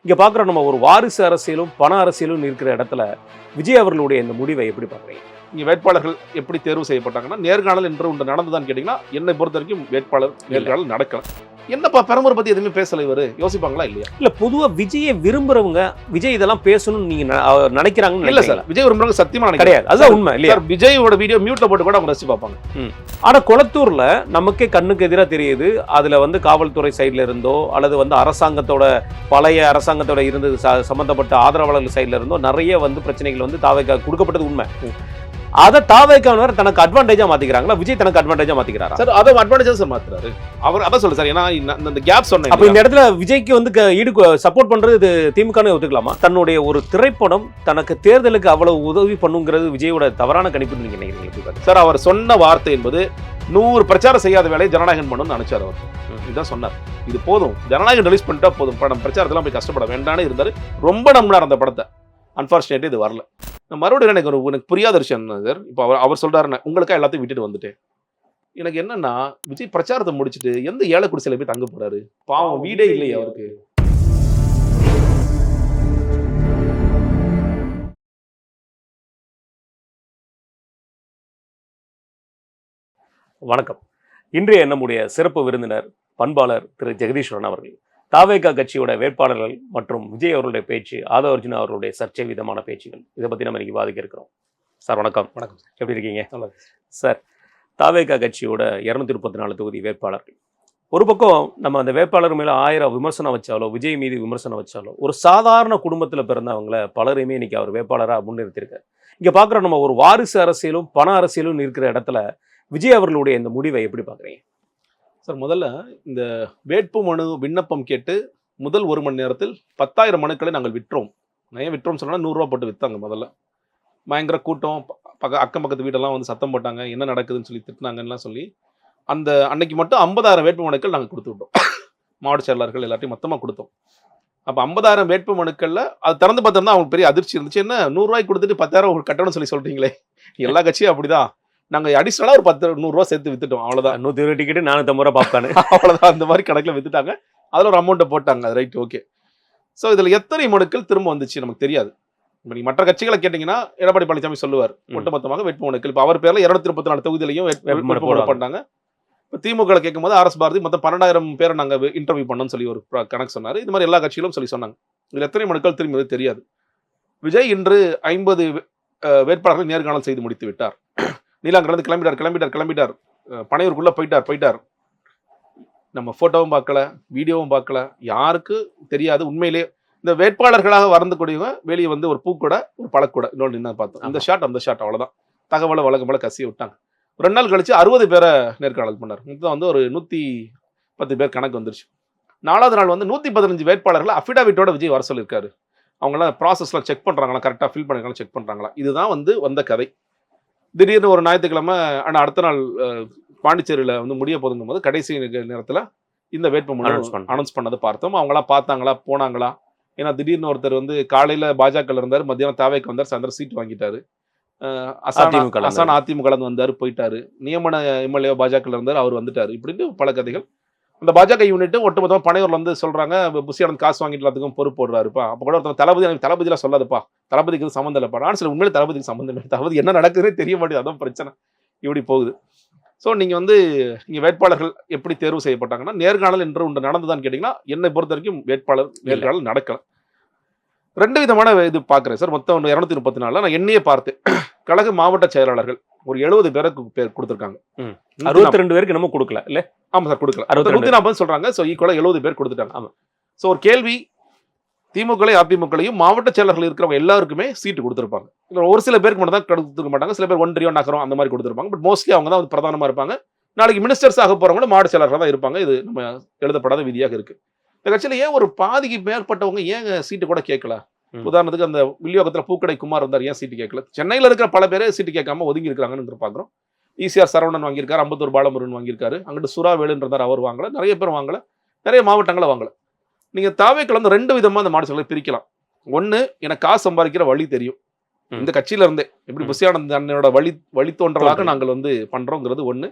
இங்க பார்க்குறோம் நம்ம ஒரு வாரிசு அரசியலும் பண அரசியலும் இருக்கிற இடத்துல விஜய் அவர்களுடைய இந்த முடிவை எப்படி பார்க்குறீங்க? இங்க வேட்பாளர்கள் எப்படி தேர்வு செய்யப்பட்டாங்கன்னா, நேர்காணல் என்று ஒன்று நடந்ததான்னு கேட்டீங்கன்னா, என்னை பொறுத்த வரைக்கும் நேர்காணல் நடக்கல. என்னப்பா பெரம்பூர் பத்தி எதுவுமே பேசல இவரு, யோசிப்பாங்களா இல்லையா? இல்ல பொதுவா விஜயை விரும்புறவங்க விஜய் இதெல்லாம் பேசணும்னு நீங்க நினைக்கிறாங்கன்னு இல்ல சார், விஜய் விரும்புறவங்க சத்தியமா கிடையாது. அதுதான் உண்மை இல்லையா? விஜயோட வீடியோ மியூட்ல போட்டு கூட அவங்க ரசிச்சு பார்ப்பாங்க. ஆனா கொளத்தூர்ல நமக்கே கண்ணுக்கு எதிராக தெரியுது. அதுல காவல்துறை சைட்ல இருந்தோ அல்லது அரசாங்கத்தோட பழைய அரசாங்கத்தோட இருந்தது சம்பந்தப்பட்ட ஆதரவாளர்கள் சைட்ல இருந்தோ நிறைய பிரச்சனைகள் தாவேக்கா கொடுக்கப்பட்டது உண்மை. அதை தாவேக்கானவர் தனக்கு அட்வான்டேஜா மாத்திக்கிறாங்களா? விஜய் தனக்கு அட்வான்டேஜா மாத்திக்கிறாரா? சார் அதை அட்வான்டேஜா சார் மாத்துறாரு அவர். அதான் சொல்ல சார், ஏன்னா இந்த கேப் சொன்னேன். அப்ப இந்த இடத்துல விஜய்க்கு ஈடு சப்போர்ட் பண்றது திமுக ஒத்துக்கலாமா? தன்னுடைய ஒரு திரைப்படம் தனக்கு தேர்தலுக்கு அவ்வளவு உதவி பண்ணுங்கிறது விஜயோட தவறான கணிப்பு நீங்க நினைக்கிறீங்க? சார் அவர் சொன்ன வார்த்தை என்பது 100 பிரச்சாரம் செய்யாத வேலையை ஜனநாயகம் பண்ணணும்னு நினைச்சார் அவர். இதுதான் சொன்னார். இது போதும், ஜனநாயகம் ரிலீஸ் பண்ணிட்டா போதும், படம் பிரச்சாரத்தெல்லாம் போய் கஷ்டப்பட வேண்டான்னு இருந்தாரு. ரொம்ப நம்பினார் அந்த படத்தை. அன்பார்ச்சுனேட்லி இது வரல. மறுபடியும் எனக்கு புரியாத விஷயம் என்ன சார், இப்போ அவர் சொல்றாரு உங்களுக்கா எல்லாத்தையும் விட்டுட்டு வந்துட்டேன். எனக்கு என்னன்னா, விஜய் பிரச்சாரத்தை முடிச்சுட்டு எந்த ஏழை குடிசையில போய் தங்க போறாரு? பாவம், வீடே இல்லையே அவருக்கு. வணக்கம். இன்றைய நம்முடைய சிறப்பு விருந்தினர் பண்பாளர் திரு ஜெகதீஸ்வரன் அவர்கள். தாவேகா கட்சியோட வேட்பாளர்கள் மற்றும் விஜய் அவர்களுடைய பேச்சு, ஆதவ அர்ஜுனா அவர்களுடைய சர்ச்சை விதமான பேச்சுகள், இதை பற்றி நம்ம இன்னைக்கு விவாதிக்க இருக்கிறோம். சார் வணக்கம். வணக்கம். எப்படி இருக்கீங்க? சார், தாவேகா கட்சியோட 234 தொகுதி வேட்பாளர்கள். ஒரு பக்கம் நம்ம அந்த வேட்பாளர் மேலே 1000 விமர்சனம் வச்சாலோ, விஜய் மீது விமர்சனம் வச்சாலோ, ஒரு சாதாரண குடும்பத்தில் பிறந்தவங்கள பலரையுமே இன்னைக்கு அவர் வேட்பாளராக முன்னிறுத்திருக்கார். இங்கே பார்க்குற நம்ம ஒரு வாரிசு அரசியலும் பண அரசியலும் இருக்கிற இடத்துல விஜய் அவர்களுடைய இந்த முடிவை எப்படி பார்க்குறீங்க? சார், முதல்ல இந்த வேட்பு மனு விண்ணப்பம் கேட்டு முதல் 1 மணி நேரத்தில் 10,000 மனுக்களை நாங்கள் விற்றோம். ஏன் விற்றோம் சொன்னால் 100 ரூபா போட்டு விற்றாங்க. முதல்ல பயங்கர கூட்டம், அக்கம் பக்கத்து வீடெல்லாம் சத்தம் போட்டாங்க, என்ன நடக்குதுன்னு சொல்லி திட்டினாங்கலாம் சொல்லி அந்த அன்னைக்கு மட்டும் 50,000 வேட்பு மனுக்கள் நாங்கள் கொடுத்து விட்டோம். மாவட்ட செயலாளர்கள் எல்லாத்தையும் மொத்தமாக கொடுத்தோம். அப்போ 50,000 வேட்பு மனுக்களில் அது திறந்து பார்த்தோம்னா அவங்களுக்கு பெரிய அதிர்ச்சி இருந்துச்சு. என்ன 100 ரூபாய்க்கு கொடுத்துட்டு 10,000 உங்களுக்கு கட்டணும்னு சொல்லி சொல்கிறீங்களே. எல்லா கட்சியும் அப்படிதான். நாங்கள் அடிஷ்னலாக ஒரு 100 ரூபா சேர்த்து வித்துட்டோம். அவ்வளோதான். 120 டிக்கெட்டு 450 ரூபா பாப்கார்னு. அவ்வளோதான். அந்த மாதிரி கணக்கில் வித்துட்டாங்க. அதில் ஒரு அமௌண்ட்டை போட்டாங்க. அது ரைட், ஓகே. ஸோ இதில் எத்தனை மனுக்கள் திரும்ப வந்துச்சு நமக்கு தெரியாது. இப்போ நீங்கள் மற்ற கட்சிகளை கேட்டிங்கன்னா எடப்பாடி பழனிசாமி சொல்லுவார் ஒட்டுமொத்தமாக வேட்பு மனுக்கள். இப்போ அவர் பேரில் 234 தொகுதியிலையும் வேட்பு மனு பண்ணாங்க. இப்போ திமுக கேட்கும் போது ஆர்எஸ் பாரதி மொத்தம் 12,000 பேரை நாங்கள் இன்டர்வியூ பண்ணோம்னு சொல்லி ஒரு கணக்கு சொன்னார். இது மாதிரி எல்லா கட்சிகளும் சொல்லி சொன்னாங்க. இதில் எத்தனை மனுக்கள் திரும்பி தெரியாது. விஜய் இன்று 50 வேட்பாளர்களை நேர்காணல் செய்து முடித்து விட்டார். நீலாங்கிலிருந்து கிளம்பிட்டார். பனையூருக்குள்ள போயிட்டார். நம்ம போட்டோவும் பார்க்கல, வீடியோவும் பார்க்கல, யாருக்கு தெரியாது. உண்மையிலே இந்த வேட்பாளர்களாக வரக்கூடியவங்க வெளியே ஒரு பூக்கூட, ஒரு பழக்கூட, இன்னொன்று என்ன பார்த்தோம். இந்த ஷாட் அந்த ஷாட், அவ்வளோதான். தகவலை வழக்கம் போல கசிய விட்டாங்க. 2 நாள் கழிச்சு 60 பேரை நேர்காணல் பண்ணார். மொத்தம் ஒரு 110 பேர் கணக்கு வந்துருச்சு. 4வது நாள் 115 வேட்பாளர்களை அஃபிடாவிட்டோட விஜய் வர சொல்லியிருக்காரு. அவங்களாம் ப்ராசஸ்லாம் செக் பண்ணுறாங்களா, கரெக்டாக ஃபில் பண்ணிருக்காங்களா செக் பண்ணுறாங்களா. இதுதான் வந்த கதை. திடீர்னு ஒரு ஞாயிற்றுக்கிழமை, ஆனால் அடுத்த நாள் பாண்டிச்சேரியில் முடிய போதுங்கும் போது கடைசி நேரத்தில் இந்த வேட்புமனு அனௌன்ஸ் பண்ணதை பார்த்தோம். அவங்களாம் பார்த்தாங்களா, போனாங்களா? ஏன்னா திடீர்னு ஒருத்தர் காலையில் பாஜக இருந்தார், மத்தியானம் தாவேக்கு வந்தார், சாயந்தரம் சீட் வாங்கிட்டாரு. அசான் அதிமுக வந்தார், போயிட்டாரு. நியமன எம்எல்ஏ பாஜக இருந்தார், அவர் வந்துட்டார். இப்படின்னு பல கதைகள். அந்த பாஜக யூனிட் ஒட்டுமொத்தமாக பனையூர்ல சொல்றாங்க, புஷியானந்த் காசு வாங்கிட்டு எல்லாத்துக்கும் பொறுப்பு போடுறாருப்பா. அப்போ கூட ஒருத்தர் தளபதியெல்லாம் சொல்லாதுப்பா, தளபதிக்கு சம்மந்தம் இல்லைப்பா. நான் சில உண்மையிலே தளபதிக்கு சம்மந்தம் இல்லை. தளபதி என்ன நடக்குதுன்னே தெரிய மாட்டேங்குது. அதான் பிரச்சனை. இப்படி போகுது. ஸோ நீங்கள் வேட்பாளர்கள் எப்படி தேர்வு செய்யப்பட்டாங்கன்னா, நேர்காணல் என்று ஒன்று நடந்ததான்னு கேட்டிங்கன்னா, என்னை பொறுத்த வரைக்கும் நேர்காணல் நடக்கல. 2 விதமான இது பார்க்குறேன் சார். மொத்தம் 234 நான் என்னையே பார்த்தேன். கழக மாவட்ட செயலாளர்கள் ஒரு 70 பேருக்கு கொடுத்துருக்காங்க. 62 பேருக்கு நம்ம கொடுக்கல இல்லை? ஆமாம் சார், கொடுக்கல. 140 சொல்றாங்க. ஸோ ஈக்குவலாக 70 பேர் கொடுத்துட்டாங்க. ஆமாம். ஸோ ஒரு கேள்வி, திமுகளையும் அதிமுகளையும் மாவட்ட செயலர்கள் இருக்கிறவங்க எல்லாருக்குமே சீட்டு கொடுத்துருப்பாங்க. ஒரு சில பேருக்கு மட்டும் தான் கொடுத்துருக்க மாட்டாங்க. சில பேர் ஒன்றியம், நகரம் அந்த மாதிரி கொடுத்துருப்பாங்க. பட் மோஸ்ட்லி அவங்க தான் பிரதானமாக இருப்பாங்க. நாளைக்கு மினிஸ்டர்ஸ் ஆக போறவங்களும் மாவட்ட செயலர்கள் தான் இருப்பாங்க. இது நம்ம எழுதப்படாத விதியாக இருக்கு. இந்த கட்சியில் ஏன் ஒரு பாதிக்கு மேற்பட்டவங்க ஏன் சீட்டு கூட கேட்கல? உதாரணத்துக்கு அந்த வில்லியோகத்தில் பூக்கடை குமார் இருந்தார், ஏன் சீட்டு கேட்கல? சென்னையில் இருக்கிற பல பேரே சீட்டு கேட்காம ஒதுங்கி இருக்கிறாங்கன்னு பார்க்குறோம். ஈசிஆர் சரவணன் வாங்கியிருக்காரு, அம்பத்தூர் பாலமுருகன் வாங்கியிருக்காரு, அங்கிட்டு சுறா வேலுன்றதார், அவர் வாங்கல. நிறைய பேர் வாங்கல, நிறைய மாவட்டங்களை வாங்கல. நீங்கள் தாவேக்கள் 2 விதமாக அந்த மாவட்ட செயலர்களை பிரிக்கலாம். ஒன்று, எனக்கு காசு சம்பாதிக்கிற வழி தெரியும், இந்த கட்சியில இருந்தே எப்படி புஷியானந்த் அண்ணனோட வழித்தோன்றலாக நாங்கள் பண்றோங்கிறது ஒன்று.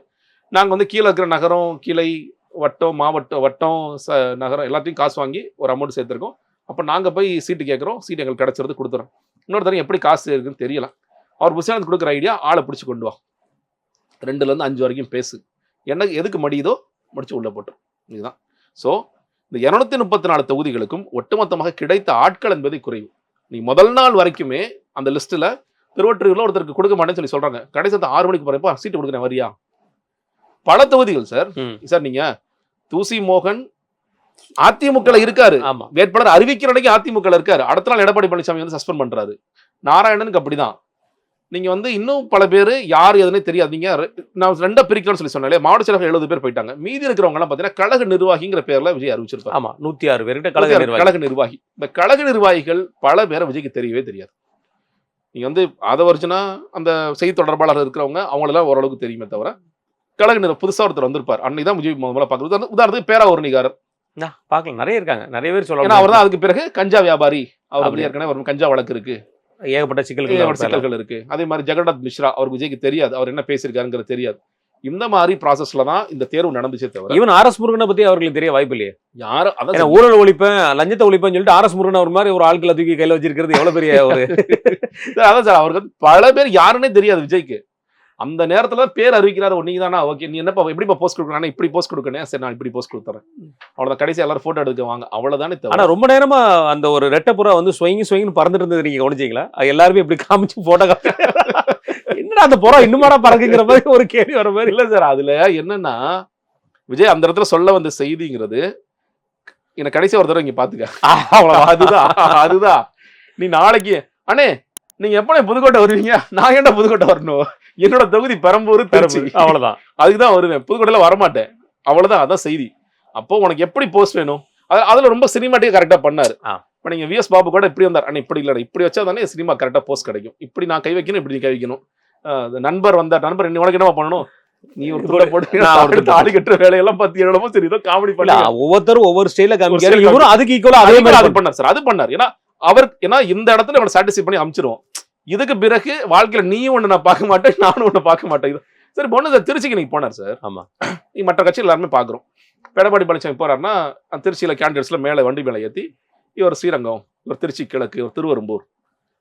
நாங்கள் கீழே இருக்கிற நகரம், கிளை, வட்டம், மாவட்டம், வட்டம், நகரம் எல்லாத்தையும் காசு வாங்கி ஒரு அமௌண்ட் சேர்த்துருக்கோம். அப்போ நாங்கள் போய் சீட்டு கேட்குறோம், சீட்டு எங்களுக்கு கிடச்சிருந்து கொடுத்துறோம். இன்னொரு தரம் எப்படி காசு இருக்குன்னு தெரியல. அவர் புஷானந்த் கொடுக்குற ஐடியா, ஆளை பிடிச்சி கொண்டு வா, 2லேருந்து 5 வரைக்கும் பேசு, என்ன எதுக்கு மடியுதோ முடிச்சு உள்ளே போட்டோம். இதுதான். ஸோ இந்த 234 தொகுதிகளுக்கும் ஒட்டுமொத்தமாக கிடைத்த ஆட்கள் என்பதை குறைவு. நீ முதல் நாள் வரைக்குமே அந்த லிஸ்ட்டில் திருவொற்றியூரில் ஒருத்தருக்கு கொடுக்க மாட்டேன்னு சொல்லி சொல்கிறாங்க. கடைசி 6 மணிக்கு போகிறப்ப சீட்டு கொடுக்குறேன் வரியா. பல தொகுதிகள் சார். சார் நீங்க தூசி மோகன் அதிமுக இருக்காரு, வேட்பாளர் அறிவிக்கிற அன்னைக்கு அதிமுக இருக்காரு, அடுத்த நாள் எடப்பாடி பழனிசாமி வந்து சஸ்பெண்ட் பண்றாரு. நாராயணனுக்கு அப்படிதான். நீங்க வந்து இன்னும் பல பேர் யார் எதுனே தெரியாது. நீங்க நான் 2 பிரிக்கலாம்னு சொல்லி சொன்னாலே மாவட்ட செயலர்கள் 70 பேர் போயிட்டாங்க. மீதி இருக்கிறவங்க எல்லாம் பாத்தீங்கன்னா கழக நிர்வாகிங்கிற பேர்ல விஜய் அறிவிச்சிருப்பாரு. ஆமா, 106 பேர்கிட்ட கழக நிர்வாகி. இந்த கழக நிர்வாகிகள் பல பேரை விஜய்க்கு தெரியவே தெரியாது. நீங்க வந்து அதை வருச்சுன்னா அந்த செய்தி தொடர்பாளர் இருக்கிறவங்க அவங்களெல்லாம் ஓரளவுக்கு தெரியுமே தவிர, கழக புதுசா ஒருத்தர் வந்திருப்பார், அன்னைக்கு தான் விஜய் முதல்ல பாக்குறது. உதாரணத்துக்கு பேராவூரணிகாரர் பார்க்கலாம், நிறைய இருக்காங்க, நிறைய பேர் சொல்லலாம். அவர் தான் அதுக்கு பிறகு கஞ்சா வியாபாரி, அவர் ஏற்கனவே கஞ்சா வழக்கு இருக்கு, ஏகப்பட்ட சிக்கல்கள் இருக்கு. அதே மாதிரி ஜெகநாத் மிஸ்ரா, அவருக்கு விஜய்க்கு தெரியாது, அவர் என்ன பேசியிருக்காருங்கிறது தெரியாது. இந்த மாதிரி ப்ராசஸ்ல தான் இந்த தேர்வு நடந்துச்சே தவிர ஈவன் ஆர்எஸ் முருகனை பத்தி அவர்களுக்கு தெரிய வாய்ப்பு இல்லையே. யாரும் அதான் ஊழல் ஒழிப்பேன், லஞ்சத்தை ஒழிப்பேன்னு சொல்லிட்டு ஆர்எஸ் முருகன் ஒரு மாதிரி ஒரு ஆட்களை தூக்கி கையில வச்சிருக்கிறது எவ்வளவு பெரிய ஒரு அதான் சார். அவருக்கு பல பேர் யாருன்னே தெரியாது விஜய்க்கு. அந்த நேரத்துல பேர் அறிவிக்கிறாரு, நீங்க தானா, ஓகே நீ என்னப்பா எப்படிப்பா போஸ்ட் கொடுக்கணும், இப்படி போஸ்ட் கொடுக்கணும், சரி நான் இப்படி போஸ்ட் கொடுத்துறேன், அவ்வளவுதான். கடைசி எல்லாரும் போட்டோ எடுக்க வாங்க, அவ்வளவுதானே. ஆனா ரொம்ப நேரமா அந்த ஒரு ரெட்டப்புறா வந்து ஸ்வயிங்னு பறந்துட்டு இருந்தது, நீங்க கவனிச்சீங்களா? எல்லாருமே இப்படி காமிச்சு போட்டோ என்னடா அந்த புறா இன்னுமாடா பறக்குங்கிற மாதிரி ஒரு கேள்வி வர மாதிரி. இல்ல சார், அதுல என்னன்னா விஜய் அந்த இடத்துல சொல்ல வந்த செய்திங்கிறது, என்ன கடைசி ஒரு தடவை இங்க பாத்துக்க, அதுதான். நீ நாளைக்கு அண்ணே நீங்க எப்ப புதுக்கோட்டை வருவீங்க, நான் ஏன்டா புதுக்கோட்டை வரணும், என்னோட தொகுதி பெரம்பூர் திருச்சி, அவ்வளவுதான், அதுக்குதான் வருவேன், புதுக்கோட்டையில வரமாட்டேன், அவ்வளவுதான். அதான் செய்தி. அப்போ உனக்கு எப்படி போஸ்ட் வேணும், அதுல ரொம்ப சினிமாட்டிக்கா கரெக்டா பண்ணாரு. இப்ப நீங்க விஎஸ் பாபு கூட இப்படி வந்தார், அண்ணா இப்படி இல்ல இப்படி வச்சா தானே சினிமா கரெக்டா போஸ்ட் கிடைக்கும், இப்படி நான் கை வைக்கணும், இப்படி நீ கை வைக்கணும். நண்பர் வந்தார், நண்பர் உனக்கு என்னவா பண்ணணும், நீ ஒரு கூட போட்டு தாடி கட்டுற வேலையெல்லாம் பத்தி என்னமோ சரி ஏதோ காமெடி பண்ணி ஒவ்வொருத்தரும் ஒவ்வொரு ஸ்டைல காமிக்கிறாரு, இவரும் அதுக்கு ஈக்குவலா அதே மாதிரி அது பண்ணார் சார். அது பண்ணார். ஏன்னா இந்த இடத்துல இவனை சாட்டிஸ்ஃபை பண்ணி அமிச்சிருவோம். இதுக்கு பிறகு வாழ்க்கையில நீயும் ஒண்ணு நான் பார்க்க மாட்டேன், நானும் ஒண்ணு பார்க்க மாட்டேன். சரி பொண்ணு சார் திருச்சிக்கு நீங்க போனார் சார். ஆமா, நீ மற்ற கட்சி எல்லாருமே பாக்குறோம். எடப்பாடி பழனிசாமி போறாருன்னா திருச்சியில கேண்டிடேட்ஸ்ல மேல வண்டி மேல ஏத்தி, இவர் ஸ்ரீரங்கம், இவர் திருச்சி கிழக்கு, இவர் திருவெரும்பூர்.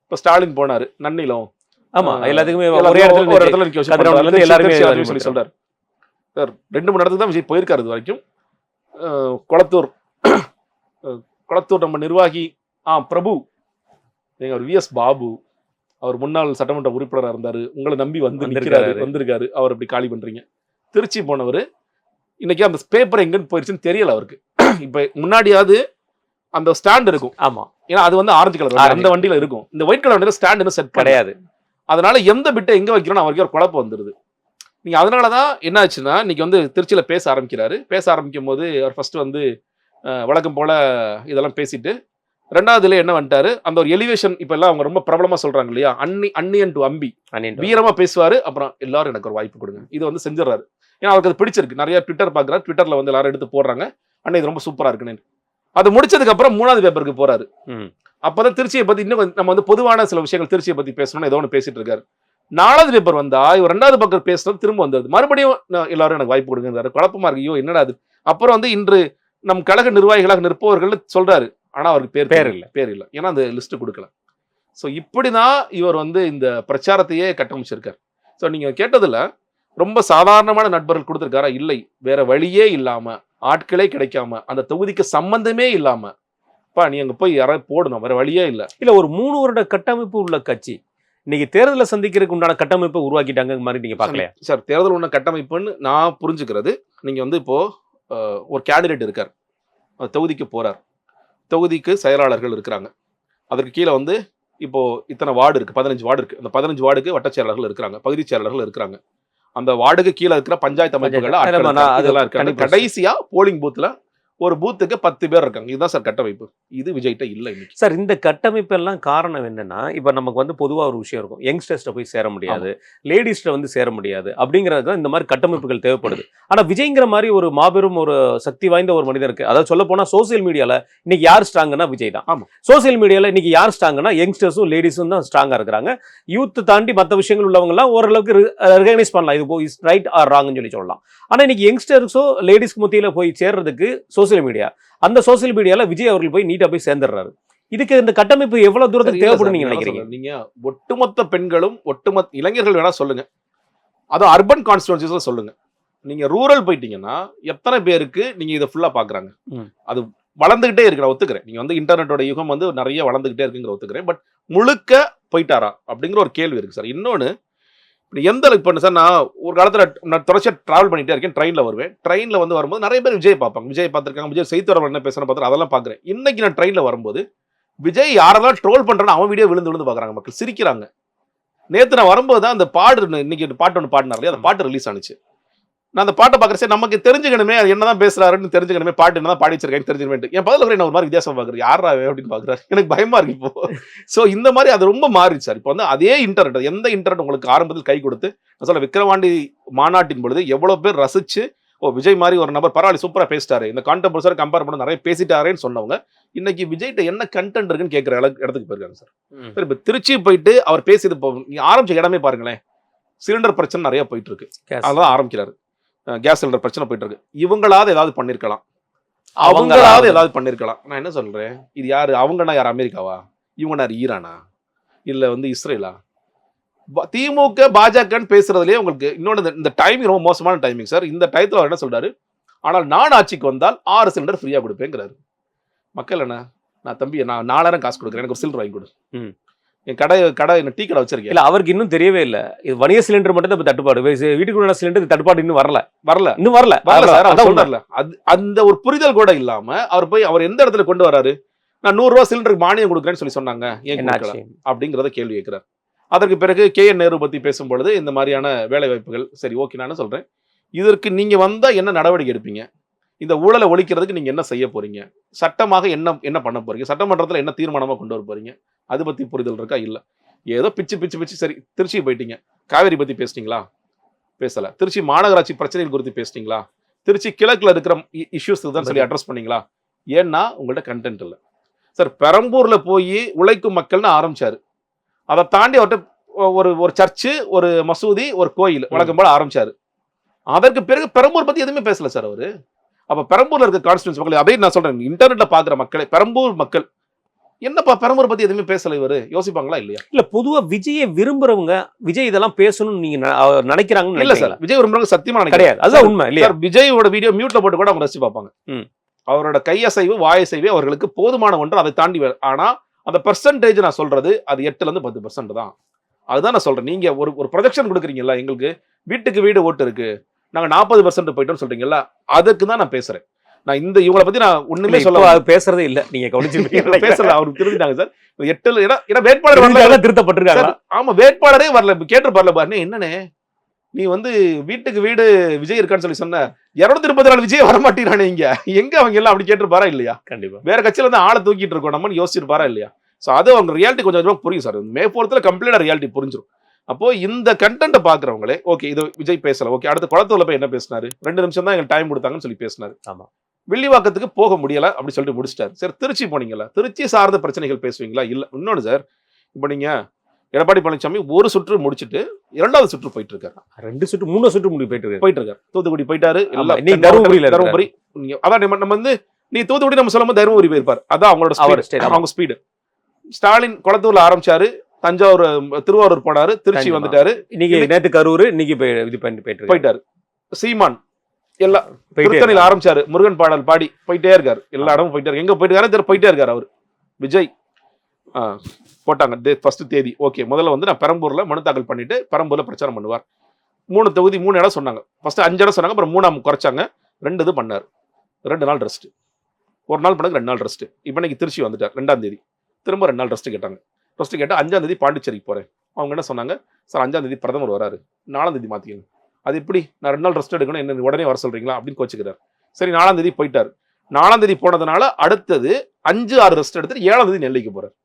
இப்ப ஸ்டாலின் போனாரு நன்னிலம். ஆமா, எல்லாத்துக்குமே ஒரு இடத்துல எல்லாருமே சொல்லி சொல்றாரு சார். 2 3 இடத்துக்கு தான் விஜய் போயிருக்காரு இது வரைக்கும். கொளத்தூர் நம்ம நிர்வாகி பிரபு, அவர் விஎஸ் பாபு, அவர் முன்னாள் சட்டமன்ற உறுப்பினராக இருந்தாரு, உங்களை நம்பி வந்திருக்காரு, அவர் அப்படி காலி பண்றீங்க. திருச்சி போனவர் இன்னைக்கு அந்த பேப்பர் எங்கன்னு போயிருச்சுன்னு தெரியல அவருக்கு. இப்ப முன்னாடியாவது அந்த ஸ்டாண்ட் இருக்கும். ஆமா, ஏன்னா அது வந்து ஆரஞ்சு கலர் அந்த வண்டியில இருக்கும். இந்த ஒயிட் கலர் வண்டியில ஸ்டாண்ட் இன்னும் செட் கிடையாது. அதனால எந்த பிட்டை எங்க வைக்கிறோம் அவருக்கு ஒரு குழப்பம் வந்துருது. நீங்க அதனாலதான் என்ன ஆச்சுன்னா, இன்னைக்கு வந்து திருச்சியில பேச ஆரம்பிக்கிறாரு. பேச ஆரம்பிக்கும் போது அவர் ஃபர்ஸ்ட் வந்து வழக்கம் போல இதெல்லாம் பேசிட்டு, 2வதுல என்ன வந்துட்டாரு, அந்த ஒரு எலிவேஷன் இப்ப எல்லாம் அவங்க ரொம்ப பிரபலமா சொல்றாங்க இல்லையா, அன்னியன் டு அம்பி, வீரமா பேசுவாரு. அப்புறம் எல்லாரும் எனக்கு ஒரு வாய்ப்பு கொடுங்க, இது வந்து செஞ்சிடறாரு. ஏன்னா அவருக்கு அது பிடிச்சிருக்கு. நிறைய ட்விட்டர் பாக்குறாரு, ட்விட்டர்ல வந்து எல்லாரும் எடுத்து போடுறாங்க, அண்ணன் இது ரொம்ப சூப்பரா இருக்குன்னு. அது முடிச்சதுக்கு அப்புறம் 3வது பேப்பருக்கு போறாரு. அப்பதான் திருச்சியை பத்தி இன்னும் நம்ம வந்து பொதுவான சில விஷயங்கள் திருச்சியை பத்தி பேசணும்னு ஏதோ ஒன்று பேசிட்டு இருக்காரு. 4வது பேப்பர் வந்தா இவர் 2வது பக்கம் பேசுறது திரும்ப வந்தது. மறுபடியும் எல்லாரும் எனக்கு வாய்ப்பு கொடுங்க, குழப்பமா இருக்கு, ஐயோ என்னடா அது. அப்புறம் வந்து இன்று நம் கழக நிர்வாகிகளாக நிற்பவர்கள் சொல்றாரு, ஆனா அவருக்கு பேர் இல்லை, ஏன்னா அந்த லிஸ்ட் கொடுக்கல. ஸோ இப்படிதான் இவர் வந்து இந்த பிரச்சாரத்தையே கட்டமைச்சிருக்காரு. ஸோ நீங்க கேட்டதுல ரொம்ப சாதாரணமான நண்பர்கள் கொடுத்திருக்காரா? இல்லை, வேற வழியே இல்லாம, ஆட்களே கிடைக்காம, அந்த தொகுதிக்கு சம்பந்தமே இல்லாம, நீ அங்க போய் யாராவது போடணும், வேற வழியே இல்லை. இல்ல ஒரு 3 வருட கட்டமைப்பு உள்ள கட்சி இன்னைக்கு தேர்தலை சந்திக்கிறதுக்கு உண்டான கட்டமைப்பை உருவாக்கிட்டாங்க மாதிரி நீங்க பாக்கலையா சார்? தேர்தல் உள்ள கட்டமைப்புன்னு நான் புரிஞ்சுக்கிறது, நீங்க வந்து இப்போ ஒரு கேண்டிடேட் இருக்கார், தொகுதிக்கு போறார், தொகுதிக்கு செயலாளர்கள் இருக்கிறாங்க, அதற்கு கீழே வந்து இப்போ இத்தனை வார்டு இருக்கு, 15 வார்டு இருக்கு, அந்த 15 வார்டுக்கு வட்ட செயலாளர்கள் இருக்கிறாங்க, பகுதி செயலாளர்கள் இருக்கிறாங்க, அந்த வார்டுக்கு கீழே இருக்கிற பஞ்சாயத்து அமைப்புகள் அதெல்லாம் இருக்காங்க. கடைசியா போலிங் பூத்ல ஒரு பூத்துக்கு 10 பேர் இருக்காங்க. இதுதான் சார் கட்டமைப்பு. இது விஜய்கிட்ட இல்லை இன்னைக்கு சார். இந்த கட்டமைப்பு எல்லாம் காரணம் என்னன்னா, இப்ப நமக்கு வந்து பொதுவா ஒரு விஷயம் இருக்கும், யங்ஸ்டர்ஸ்ட போய் சேர முடியாது, லேடிஸ்ட வந்து சேர முடியாது, அப்படிங்கிறது இந்த மாதிரி கட்டமைப்புகள் தேவைப்படுது. ஆனா விஜய்ங்கிற மாதிரி ஒரு மாபெரும் ஒரு சக்தி வாய்ந்த ஒரு மனிதருக்கு, அதாவது சொல்ல போனா சோசியல் மீடியால இன்னைக்கு யார் ஸ்ட்ராங்னா விஜய் தான். ஆமா, சோசியல் மீடியால இன்னைக்கு யார் ஸ்ட்ராங்னா யங்ஸ்டர்ஸும் லேடிஸும் தான் ஸ்ட்ராங்கா இருக்கிறாங்க. யூத் தாண்டி மற்ற விஷயங்கள் உள்ளவங்க எல்லாம் ஓரளவுக்கு ரெகனைஸ் பண்ணலாம், இது ரைட் ஆர் ராங்னு சொல்லி சொல்லலாம். ஆனா இன்னைக்கு யங்ஸ்டர்ஸோ லேடிஸ்க்கு மத்தியில போய் சேர்றதுக்கு சோசியல் மீடியா. அந்த சோசியல் மீடியால விஜய் அவர்கள் போய் நீட்டா போய் சேர்ந்துடுறாரு. இதுக்கு இந்த கட்டமைப்பு எவ்வளவு தூரத்துக்கு தேவைப்படும் நீங்க நினைக்கிறீங்க? நீங்க ஒட்டுமொத்த பெண்களும் ஒட்டுமொத்த இளைஞர்கள் வேணா சொல்லுங்க, அதுவும் அர்பன் கான்ஸ்டிட்யூன்சிஸ்ல சொல்லுங்க. நீங்க ரூரல் போயிட்டீங்கன்னா எத்தனை பேருக்கு நீங்க இதை ஃபுல்லா பாக்குறாங்க? அது வளர்ந்துகிட்டே இருக்கு, நான் ஒத்துக்கிறேன். நீங்க வந்து இன்டர்நெட்டோட யுகம் வந்து நிறைய வளர்ந்துகிட்டே இருக்குங்கிற ஒத்துக்கிறேன். பட் முழுக்க போயிட்டாரா அப்படிங்கிற ஒரு கேள்வி இருக்கு சார். இன்னொன்னு, எந்த இப்போ சார் நான் ஒரு காலத்துல நான் தொடர்ச்சியா டிராவல் பண்ணிட்டே இருக்கேன், ட்ரெயின்ல வருவேன். ட்ரெயின்ல வந்து வரும்போது நிறைய பேர் விஜய் பார்ப்பாங்க, விஜய் பார்த்துருக்காங்க, விஜய் செய்தித்தொடர்பு என்ன பேசுறேன் பார்த்து அதெல்லாம் பாக்குறேன். இன்னைக்கு நான் ட்ரெயின்ல வரும்போது விஜய் யாரெல்லாம் ட்ரோல் பண்றான்னு அவன் வீடியோ விழுந்து விழுந்து பாக்குறாங்க, மக்கள் சிரிக்கிறாங்க. நேத்து நான் வரும்போது தான் அந்த இன்னைக்கு பாட்டு ஒன்று பாடினார் இல்லையா, அந்த பாட்டு ரிலீஸ் ஆனிச்சு. நான் அந்த பாட்டை பார்க்குறேன், சரி நமக்கு தெரிஞ்சுக்கணுமே அது என்னதான் பேசுறாருன்னு தெரிஞ்சுக்கணுமே, பாட்டு என்னதான் பாடி வச்சிருக்கேன்னு தெரிஞ்சுக்கணும். என் பதில் என்ன ஒரு மாதிரி வித்தியாசம் பார்க்குறேன், யாரா அப்படின்னு பார்க்குறாரு, எனக்கு பயமா இருக்கு இப்போ. ஸோ இந்த மாதிரி அது ரொம்ப மாறிச்சு சார். இப்போ வந்து அதே இன்டர்நெட், எந்த இன்டர்நெட் உங்களுக்கு ஆரம்பத்தில் கை கொடுத்து, நான் சொல்ல விக்கிரவாண்டி மாநாட்டின் பொழுது எவ்வளோ பேர் ரசிச்சு, ஓ விஜய் மாதிரி ஒரு நபர் பரவாயில்ல சூப்பராக பேசிட்டாரு, இந்த கான்டெம்பரரி கம்பேர் பண்ண நிறைய பேசிட்டாரேன்னு சொன்னவங்க இன்னைக்கு விஜய்கிட்ட என்ன கண்டென்ட் இருக்குன்னு கேட்குற இடத்துக்கு போயிருக்காங்க சார். சார் இப்போ திருச்சி போயிட்டு அவர் பேசியது ஆரம்பிச்ச இடமே பாருங்களேன், சிலிண்டர் பிரச்சனை நிறைய போயிட்டு இருக்கு, அதான் ஆரம்பிக்கிறாரு. கேஸ் சிலிண்டர் பிரச்சனை போயிட்டு இருக்கு. இவங்களாவது ஏதாவது பண்ணிருக்கலாம், அவங்களாவது ஏதாவது பண்ணிருக்கலாம். நான் என்ன சொல்றேன், இது யாரு? அவங்கன்னா யார்? அமெரிக்காவா? இவங்க யார்? ஈரானா? இல்ல வந்து இஸ்ரேலா? திமுக பாஜகன்னு பேசுறதுலயே உங்களுக்கு இன்னொன்று, இந்த டைமிங் ரொம்ப மோசமான டைமிங் சார். இந்த டயத்துல அவர் என்ன சொல்றாரு, ஆனால் நான் ஆட்சிக்கு வந்தால் 6 சிலிண்டர் ஃப்ரீயா கொடுப்பேங்கிறாரு. மக்கள் என்ன, நான் தம்பி நான் 4000 காசு கொடுக்குறேன், எனக்கு ஒரு சிலிண்டர் வாங்கி கொடு. என் கடை டீ கடை வச்சிருக்கேன். இல்ல அவருக்கு இன்னும் தெரியவே இல்லை, இது வணிக சிலிண்டர் மட்டும் தான் தட்டுப்பாடு, வீட்டுக்குள்ள சிலிண்டர் தட்டுப்பாடு இன்னும் வரல சார். அந்த ஒரு புரிதல் கூட இல்லாம அவர் போய் அவர் எந்த இடத்துல கொண்டு வராரு, நான் 100 ரூபாய் சிலிண்டருக்கு மானியம் கொடுக்குறேன்னு சொல்லி சொன்னாங்க, ஏன் அப்படிங்கறத கேள்வி கேட்கிறார். அதற்கு பிறகு KN நேரு பத்தி பேசும்பொழுது இந்த மாதிரியான வேலை வாய்ப்புகள், சரி ஓகே நான் சொல்றேன், இதற்கு நீங்க வந்தா என்ன நடவடிக்கை எடுப்பீங்க, இந்த ஊழலை ஒழிக்கிறதுக்கு நீங்க என்ன செய்ய போறீங்க, சட்டமாக என்ன பண்ண போறீங்க, சட்டமன்றத்தில் என்ன தீர்மானமா கொண்டு வர போறீங்க, அது பத்தி புரிதல் இருக்கா? இல்ல, ஏதோ பிச்சு. சரி திருச்சி போயிட்டீங்க, காவேரி பத்தி பேசிட்டீங்களா? பேசல. திருச்சி மாநகராட்சி பிரச்சனைகள் குறித்து பேசிட்டீங்களா? திருச்சி கிழக்குல இருக்கிற இஷ்யூஸ் தான் சொல்லி அட்ரஸ் பண்ணீங்களா? ஏன்னா உங்கள்ட்ட கண்டென்ட் இல்லை சார். பெரம்பூர்ல போய் உழைக்கும் மக்கள்னு ஆரம்பிச்சாரு, அதை தாண்டி அவர்கிட்ட ஒரு சர்ச்சு, ஒரு மசூதி, ஒரு கோயில் வழக்கம் போல ஆரம்பிச்சாரு. அதற்கு பிறகு பெரம்பூர் பத்தி எதுவுமே பேசல சார் அவரு. அப்ப பெரம்பூர்ல இருக்க கான்ஸ்டிட்யூன்சி மக்கள், அதே நான் சொல்றேன், இன்டர்நெட்ல பாக்குற மக்களே, பெரம்பூர் மக்கள் என்னப்பா பெரம்பூர் பத்தி எதுவுமே பேசல இவரு யோசிப்பாங்களா இல்லையா? இல்ல பொதுவா விஜயை விரும்புறவங்க விஜய் இதெல்லாம் பேசணும்னு நீங்க நினைக்கிறாங்க? இல்ல சார், விஜய் விரும்புறவங்க சத்தியமா கிடையாது, அதுதான் உண்மை இல்லையா? விஜயோட வீடியோ மியூட்ல போட்டு கூட அவங்க ரசிச்சு பார்ப்பாங்க. அவரோட கையசைவு வாயசைவே அவர்களுக்கு போதுமான ஒன்று, அதை தாண்டி. ஆனா அந்த பெர்சன்டேஜ் நான் சொல்றது அது 8ல இருந்து 10% தான். அதுதான் நான் சொல்றேன். நீங்க ஒரு ப்ரொஜெக்ஷன் கொடுக்குறீங்கல்ல, எங்களுக்கு வீட்டுக்கு வீடு ஓட்டு இருக்கு, நாங்க 40% போயிட்டோம் சொல்றீங்கல்ல, அதுக்கு தான் நான் பேசுறேன். நான் இந்த இவங்களை பத்தி நான் ஒண்ணுமே சொல்ல பேசுறதே இல்ல, நீங்க கவனிச்சிருக்கீங்க பேசல. அவருக்கு திருந்திட்டாங்க சார் 8ல வேட்பாளர் திருத்தப்பட்டிருக்காங்க. ஆமா, வேட்பாளரே வரல, கேட்டு வரல பாருங்க. என்னன்னு நீ வந்து வீட்டுக்கு வீடு விஜய் இருக்கான்னு சொல்லி சொன்ன, 234 விஜய் வரமாட்டேங்கிறானே, எங்க அவங்க எல்லாம் அப்படி கேட்டுருப்பாரா இல்லையா? கண்டிப்பா வேற கட்சியில இருந்து ஆளை தூக்கிட்டு இருக்கோம் நம்மன்னு யோசிச்சிருப்பாரா இல்லையா? சோ அது அவங்க ரியாலிட்டி கொஞ்சம் கொஞ்சமா புரியும் சார். மேற்போரத்துல கம்ப்ளீட்டா ரியாலிட்டி புரிஞ்சிடும். அப்போ இந்த கண்டென்ட் பாக்குறவங்களே, ஓகே இது விஜய் பேசல, ஓகே அடுத்த குளத்தூர்ல போய் என்ன பேசினாரு, 2 நிமிஷம் தான் எங்களுக்கு டைம் கொடுத்தாங்கன்னு சொல்லி பேசினாரு. ஆமா, வில்லிவாக்கத்துக்கு போக முடியல அப்படி சொல்லிட்டு முடிச்சிட்டாரு. சரி திருச்சி போனீங்களா, திருச்சி சார்ந்த பிரச்சனைகள் பேசுவீங்களா? இல்ல. இன்னொன்னு சார், இப்போ நீங்க எடப்பாடி பழனிசாமி ஒரு சுற்று முடிச்சுட்டு 2வது சுற்று போயிட்டு இருக்காரு, 2 சுற்று 3 சுற்று முடிவு போயிட்டு இருக்காரு. தூத்துக்குடி போயிட்டாரு, தருமபுரி. அதான் நம்ம வந்து நீ தூத்துக்குடி நம்ம சொல்லும்போது தருமபுரி போயிருப்பாரு, அதான் அவங்க ஸ்பீடு. ஸ்டாலின் குளத்தூர்ல ஆரம்பிச்சாரு, தஞ்சாவூர் திருவாரூர் போனாரு, திருச்சி வந்துட்டாரு, இன்னைக்கு நேற்று கரூர், இன்னைக்கு போயிட்டாரு. சீமான் எல்லாம் திருத்தணியில் ஆரம்பிச்சாரு, முருகன் பாடல் பாடி போயிட்டே இருக்காரு, எல்லா இடமும் போயிட்டே இருக்காரு. எங்க போயிட்டே இருக்காரு அவர். விஜய் போட்டாங்க ஃபர்ஸ்ட் தேதி, ஓகே முதல்ல வந்து நான் பெரம்பூர்ல மனு தாக்கல் பண்ணிட்டு பெரம்பூர்ல பிரச்சாரம் பண்ணுவார். 3 தொகுதி 3 இடம் சொன்னாங்க, ஃபர்ஸ்ட் 5 இடம் சொன்னாங்க, அப்புறம் 3 குறைச்சாங்க, 2 இது பண்ணாரு. 2 நாள் ரெஸ்ட், ஒரு நாள் பண்ணது 2 நாள் ரெஸ்ட். இப்போ இன்னைக்கு திருச்சி வந்துட்டார் 2ஆம் தேதி, திரும்ப 2 நாள் ரெஸ்ட் கேட்டாங்க. ரெஸ்ட் கேட்டால் 5ஆம் தேதி பாண்டிச்சேரிக்கு போறேன். அவங்க என்ன சொன்னாங்க, சார் 5ஆம் தேதி பிரதமர் வராரு, 4ஆம் தேதி மாத்திக்கணும். அது எப்படி நான் 2 நாள் ரெஸ்ட் எடுக்கணும், என்ன உடனே வர சொல்றீங்களா அப்படின்னு கோச்சுக்கிறார். சரி 4ஆம் தேதி போயிட்டார். 4ஆம் தேதி போனதுனால அடுத்தது 5, 6 ரெஸ்ட் எடுத்துட்டு 7ஆம் தேதி நெல்லைக்கு போறாரு.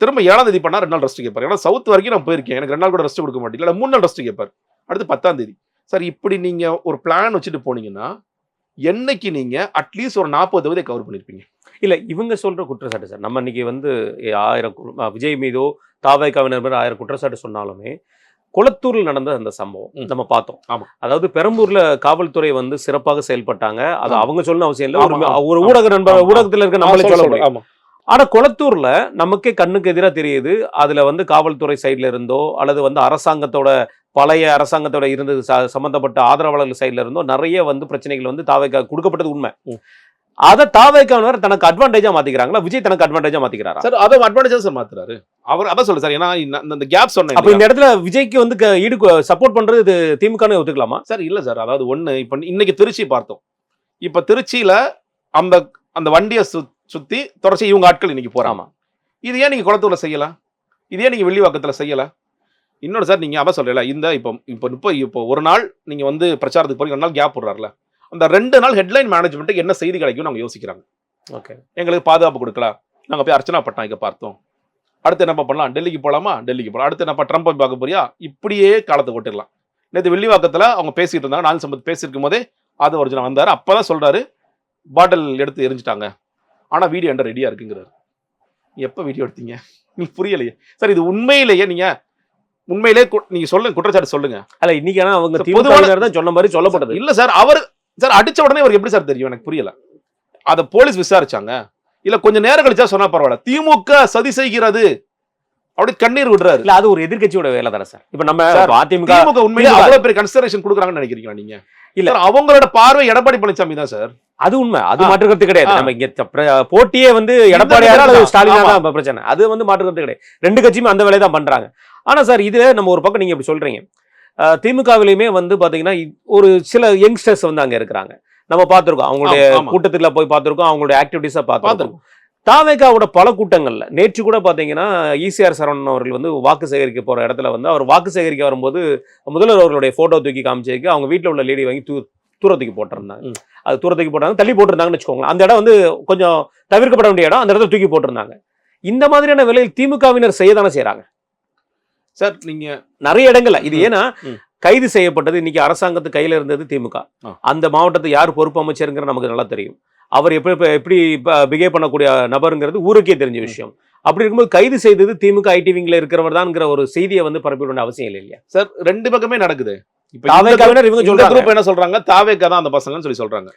திரும்ப 7ஆம் தேதி பண்ணா 2 நாள் ரெஸ்ட் கேட்பாரு. ஏன்னா சவுத் வரைக்கும் நான் போயிருக்கேன், எனக்கு 2 நாள் கூட ரெஸ்ட் கொடுக்க மாட்டேங்க, இல்லை 3 நாள் ரெஸ்ட் கேட்பாரு. அடுத்து 10ஆம் தேதி. சார் இப்படி நீங்க ஒரு பிளான் வச்சுட்டு போனீங்கன்னா என்னைக்கு நீங்க அட்லீஸ்ட் ஒரு 40 தொகுதியை கவர் பண்ணிருப்பீங்க. இல்ல இவங்க சொல்ற குற்றச்சாட்டு சார், நம்ம இன்னைக்கு வந்து 1000 விஜய் மீதோ தாவேகாவினர் 1000 குற்றச்சாட்டு சொன்னாலுமே குளத்தூர்ல நடந்த அந்த சம்பவம் நம்ம பார்த்தோம். ஆமா. அதாவது பெரம்பூர்ல காவல்துறை வந்து சிறப்பாக செயல்பட்டாங்க. அது அவங்க சொல்லணும் அவசியம் இல்லை. ஆமா, ஒரு ஊடக நண்பர் ஊடகத்துல இருக்க நம்மளே சொல்ல முடியும். ஆமா. ஆனா குளத்தூர்ல நமக்கே கண்ணுக்கு எதிராக தெரியுது. அதுல வந்து காவல்துறை சைட்ல இருந்தோ அல்லது வந்து அரசாங்கத்தோட பழைய அரசாங்கத்தோட இருந்தது சம்பந்தப்பட்ட ஆதரவாளர்கள் சைட்ல இருந்தோ நிறைய வந்து பிரச்சனைகள் வந்து தாவேக்கா கொடுக்கப்பட்டது உண்மை. அதை தாவேக்கானவர் தனக்கு அட்வான்டேஜா மாத்திக்கிறாங்களா? விஜய் தனக்கு அட்வான்டேஜா மாத்திக்கிறாரா? சார் அதை அட்வான்டேஜா சார் மாத்துறாரு. அவர் அதான் சொல்ல சார். ஏன்னா இந்த கேப் சொன்னேன். அப்ப இந்த இடத்துல விஜய்க்கு வந்து ஈடு சப்போர்ட் பண்றது இது திமுகன்னு ஒத்துக்கலாமா சார்? இல்ல சார். அதாவது ஒண்ணு, இப்ப இன்னைக்கு திருச்சி பார்த்தோம். இப்ப திருச்சியில அந்த அந்த வண்டியை சுத்தி தொடர்ச்சி இவங்க ஆட்கள் இன்னைக்கு போறாமா. இது ஏன் நீங்க குளத்தூர்ல செய்யல? இது ஏன் நீங்க வெள்ளிவாக்கத்துல செய்யல? இன்னொரு சார், நீங்க அதான் சொல்லல, இந்த இப்போ ஒரு நாள் நீங்க வந்து பிரச்சாரத்துக்கு போறீங்க, 2 நாள் கேப் போடுறாருல, அந்த 2 நாள் ஹெட்லைன் மேனேஜ்மெண்ட்டுக்கு என்ன செய்தி கிடைக்கும்னு அவங்க யோசிக்கிறாங்க. ஓகே, எங்களுக்கு பாதுகாப்பு கொடுக்கல, நாங்க போய் அர்ச்சனா பட்நாயக்க பார்த்தோம், அடுத்து என்ன பண்ணலாம், டெல்லிக்கு போலாமா, டெல்லிக்கு போகலாம், அடுத்து என்ன ட்ரம்ப் பார்க்க போறியா, இப்படியே காலத்தை ஓட்டிடலாம். நேற்று வெள்ளிவாக்கத்துல அவங்க பேசிட்டு இருந்தாங்க, நான் சம்பத் பேசியிருக்கும் போதே அது ஒரிஜினல் வந்தாரு. அப்பதான் சொல்றாரு பாட்டில் எடுத்து எரிஞ்சிட்டாங்க, ஆனா வீடியோ என்கிட்ட ரெடியா இருக்குங்கிறாரு. எப்ப வீடியோ எடுத்தீங்க? நீங்க புரியலையே சார். இது உண்மையிலேயே நீங்க நீங்க சொல்லுங்க, குற்றச்சாட்டு சொல்லுங்க. அல்ல இன்னைக்கு ஆனா அவங்க பொதுவாக தான் சொன்ன மாதிரி சொல்லப்பட்டது இல்ல சார். அவர் சார் அடிச்ச உடனே அவருக்கு எப்படி சார் தெரியும்? எனக்கு புரியல. அத போலீஸ் விசாரிச்சாங்க இல்ல கொஞ்சம் நேரம் கழிச்சா சொன்னா பரவாயில்ல, திமுக சதி செய்கிறது அப்படி கண்ணீர் விடுறாரு. இல்ல அது ஒரு எதிர்க்கட்சியோட வேலை தானே சார். இப்ப நம்ம அதிமுக உண்மையிலே அவ்வளவு பெரிய கன்சிடரேஷன் கொடுக்குறாங்கன்னு நினைக்கிறீங்களா நீங்க? இல்ல அவங்களோட பார்வை எடப்பாடி பழனிசாமி தான் சார். அது உண்மை, அது மாற்றுக்கிறது கிடையாது. நம்ம இங்க போட்டியே வந்து எடப்பாடியாரா ஸ்டாலினா தான் பிரச்சனை. அது வந்து மாற்றுக்கிறது கிடையாது. 2 கட்சியுமே அந்த வேலையை தான் பண்றாங்க. ஆனா சார், இது நம்ம ஒரு பக்கம் நீங்க இப்படி சொல்றீங்க, திமுகவிலுமே வந்து பாத்தீங்கன்னா ஒரு சில யங்ஸ்டர்ஸ் வந்து அங்க இருக்கிறாங்க. நம்ம பார்த்திருக்கோம், அவங்களுடைய கூட்டத்துல போய் பார்த்திருக்கோம், அவங்களுடைய ஆக்டிவிட்டிஸா பார்த்திருக்கோம். தாவேகாவோட பல கூட்டங்கள்ல நேற்று கூட பாத்தீங்கன்னா ஈசிஆர் சரவணன் அவர்கள் வந்து வாக்கு சேகரிக்க போற இடத்துல வந்து அவர் வாக்கு சேகரிக்க வரும்போது முதல்வர் அவர்களுடைய போட்டோ தூக்கி காமிச்சதுக்கு அவங்க வீட்டுல உள்ள லேடி வாங்கி தூரத்துக்கு போட்டிருந்தாங்க. அது தூரத்துக்கு போட்டாங்க, தள்ளி போட்டிருந்தாங்கன்னு வச்சுக்கோங்களேன். அந்த இடம் வந்து கொஞ்சம் தவிர்க்கப்பட வேண்டிய இடம், அந்த இடத்துல தூக்கி போட்டிருந்தாங்க. இந்த மாதிரியான வேலையில் திமுகவினர் செய்யதானே செய்யறாங்க சார். நீங்க நிறைய இடங்கள்ல இது ஏன்னா கைது செய்யப்பட்டது இன்னைக்கு அரசாங்கத்து கையில இருந்தது திமுக. அந்த மாவட்டத்தை யார் பொறுப்பு அமைச்சருங்கிற நமக்கு நல்லா தெரியும். அவர் எப்படி பிஹேவ் பண்ணக்கூடிய நபருங்கிறது ஊருக்கே தெரிஞ்ச விஷயம். அப்படி இருக்கும்போது கைது செய்தது திமுக ஐடி விங்ல இருக்கிறவர் தான்ங்கிற ஒரு செய்தியை வந்து பரப்பிட வேண்டிய அவசியம் இல்லை இல்லையா சார்? 2 பக்கமே நடக்குது. இவங்க சொல்றாங்க குரூப் என்ன சொல்றாங்க, தாவேகா தான் அந்த பசங்கன்னு சொல்லி சொல்றாங்க.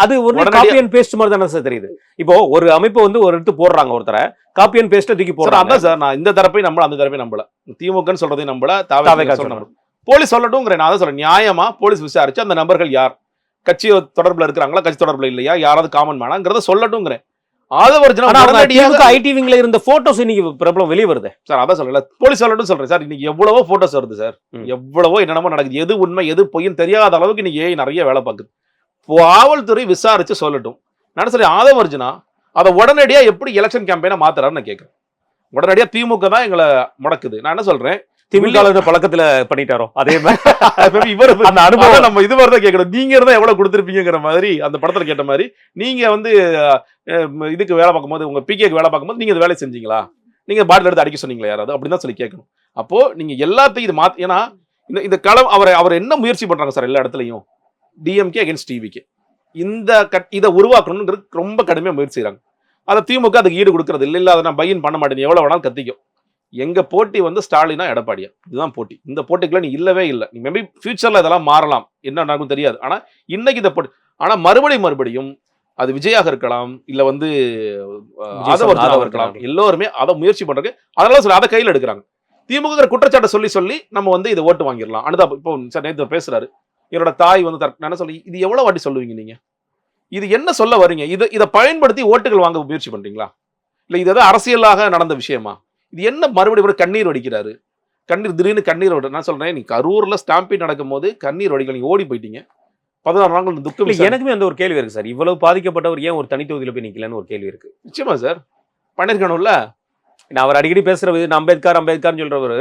அது ஒரு காப்பி அண்ட் பேஸ்ட் மாதிரி தானே சார் தெரியுது. இப்போ ஒரு அமைப்பு வந்து ஒரு எடுத்து போடுறாங்க, ஒருத்தரை காப்பி அண்ட் பேஸ்ட் தூக்கி போடுறாங்க. அதான் சார், நான் இந்த தரப்பை நம்பல, அந்த தரப்பை நம்பல, திமுகன்னு சொல்றதையும் நம்பல, தாவேகா சொல்லணும். போலீஸ் சொல்லட்டும்ங்கிறேன். நான் அதான் சொல்றேன், நியாயமா போலீஸ் விசாரிச்சு அந்த நபர்கள் யார், கட்சி தொடர்புல இருக்கிறாங்களா, கட்சி தொடர்புல இல்லையா, யாராவது காமன் மேனாங்கிறத சொல்லட்டும்ங்கிறேன். ஐடி விங்ல இருந்த போட்டோஸ் இன்னைக்கு பிரபலம் வெளியே வருது சார். அதான் சொல்லல, போலீஸ் சொல்லட்டும் சொல்றேன் சார். இன்னைக்கு எவ்வளவோ போட்டோஸ் வருது சார், எவ்வளவோ என்னென்னமோ நடக்குது. எது உண்மை எது பொய்ன்னு தெரியாத அளவுக்கு இன்னைக்கு நிறைய வேலை பார்க்குது. காவல்துறை விசாரிச்சு சொல்லட்டும். நான் சொல்லி ஆதவர்ஜுனா அதை உடனடியா எப்படி எலெக்ஷன் கேம்பெயினை மாத்துறாருன்னு நான் கேட்கிறேன். உடனடியா திமுக தான் எங்களை முடக்குது. நான் என்ன சொல்றேன், திமுக பழக்கத்துல பண்ணிட்டாரோ அதே மாதிரி இவர் அந்த அனுபவம் நம்ம இது மாதிரி தான் கேட்கணும். நீங்க இருந்தா எவ்வளவு கொடுத்துருப்பீங்கிற மாதிரி அந்த படத்துல கேட்ட மாதிரி நீங்க வந்து இதுக்கு வேலை பார்க்கும்போது, உங்க பிகேக்கு வேலை பார்க்கும்போது நீங்க இந்த வேலையை செஞ்சீங்களா, நீங்க பாட்டில் எடுத்து அடிக்க சொன்னீங்களா யாராவது, அப்படின்னு சொல்லி கேட்கணும். அப்போ நீங்க எல்லாத்தையும் இது மாத்த, ஏன்னா இந்த களம் அவர் என்ன முயற்சி பண்றாங்க சார் எல்லா இடத்துலையும், டிஎம்கே அகேன்ஸ்ட் டிவிகே இதை உருவாக்கணும்ங்கிறது ரொம்ப கடுமையா முயற்சி செய்யறாங்க. அதை திமுக அதுக்கு ஈடு கொடுக்கறது இல்லை, அதை நான் பையன் பண்ண மாட்டேன், எவ்வளவு வேணாலும் கத்திக்கும். எங்க போட்டி வந்து ஸ்டாலினா எடப்பாடியா, இதுதான் போட்டி. இந்த போட்டிக்குள்ள நீ இல்லவே இல்லை. நீ மேபி ஃபியூச்சர்ல இதெல்லாம் மாறலாம், என்ன நடக்கும் தெரியாது. ஆனா இன்னைக்கு இந்த போட்டி, ஆனா மறுபடியும் அது விஜயாக இருக்கலாம், இல்ல வந்து ஆதவர்ஜுனாவா இருக்கலாம், எல்லோருமே அதை முயற்சி பண்றாங்க. அதெல்லாம் சொல்லி அதை கையில் எடுக்கிறாங்க. திமுக குற்றச்சாட்டை சொல்லி நம்ம வந்து இதை ஓட்டு வாங்கிடலாம். அனுதா இப்போ சார் நேற்று பேசுறாரு, என்னோட தாய் வந்து என்ன சொல்லி, இது எவ்வளவு வாட்டி சொல்லுவீங்க நீங்க? இது என்ன சொல்ல வரீங்க? இதை பயன்படுத்தி ஓட்டுகள் வாங்க முயற்சி பண்றீங்களா, இல்ல இது ஏதாவது அரசியலாக நடந்த விஷயமா? இது என்ன மறுபடியும் கண்ணீர் வடிக்கிறாரு, திடீர்னு கண்ணீர் வடி. நான் சொல்றேன், நீ கரூர்ல ஸ்டாம்பீட் நடக்கும் போது கண்ணீர் வடிகள், நீங்க ஓடி போயிட்டீங்க 16 நாட்கள் துக்கம். எனக்குமே அந்த ஒரு கேள்வி இருக்கு சார், இவ்வளவு பாதிக்கப்பட்டவர் ஏன் ஒரு தனித்தொகுதியில போய் நிக்கலன்னு ஒரு கேள்வி இருக்கு. நிச்சயமா சார், பண்ணிருக்கணும்ல. அவர் அடிக்கடி பேசுறது அம்பேத்கர் சொல்றவர்,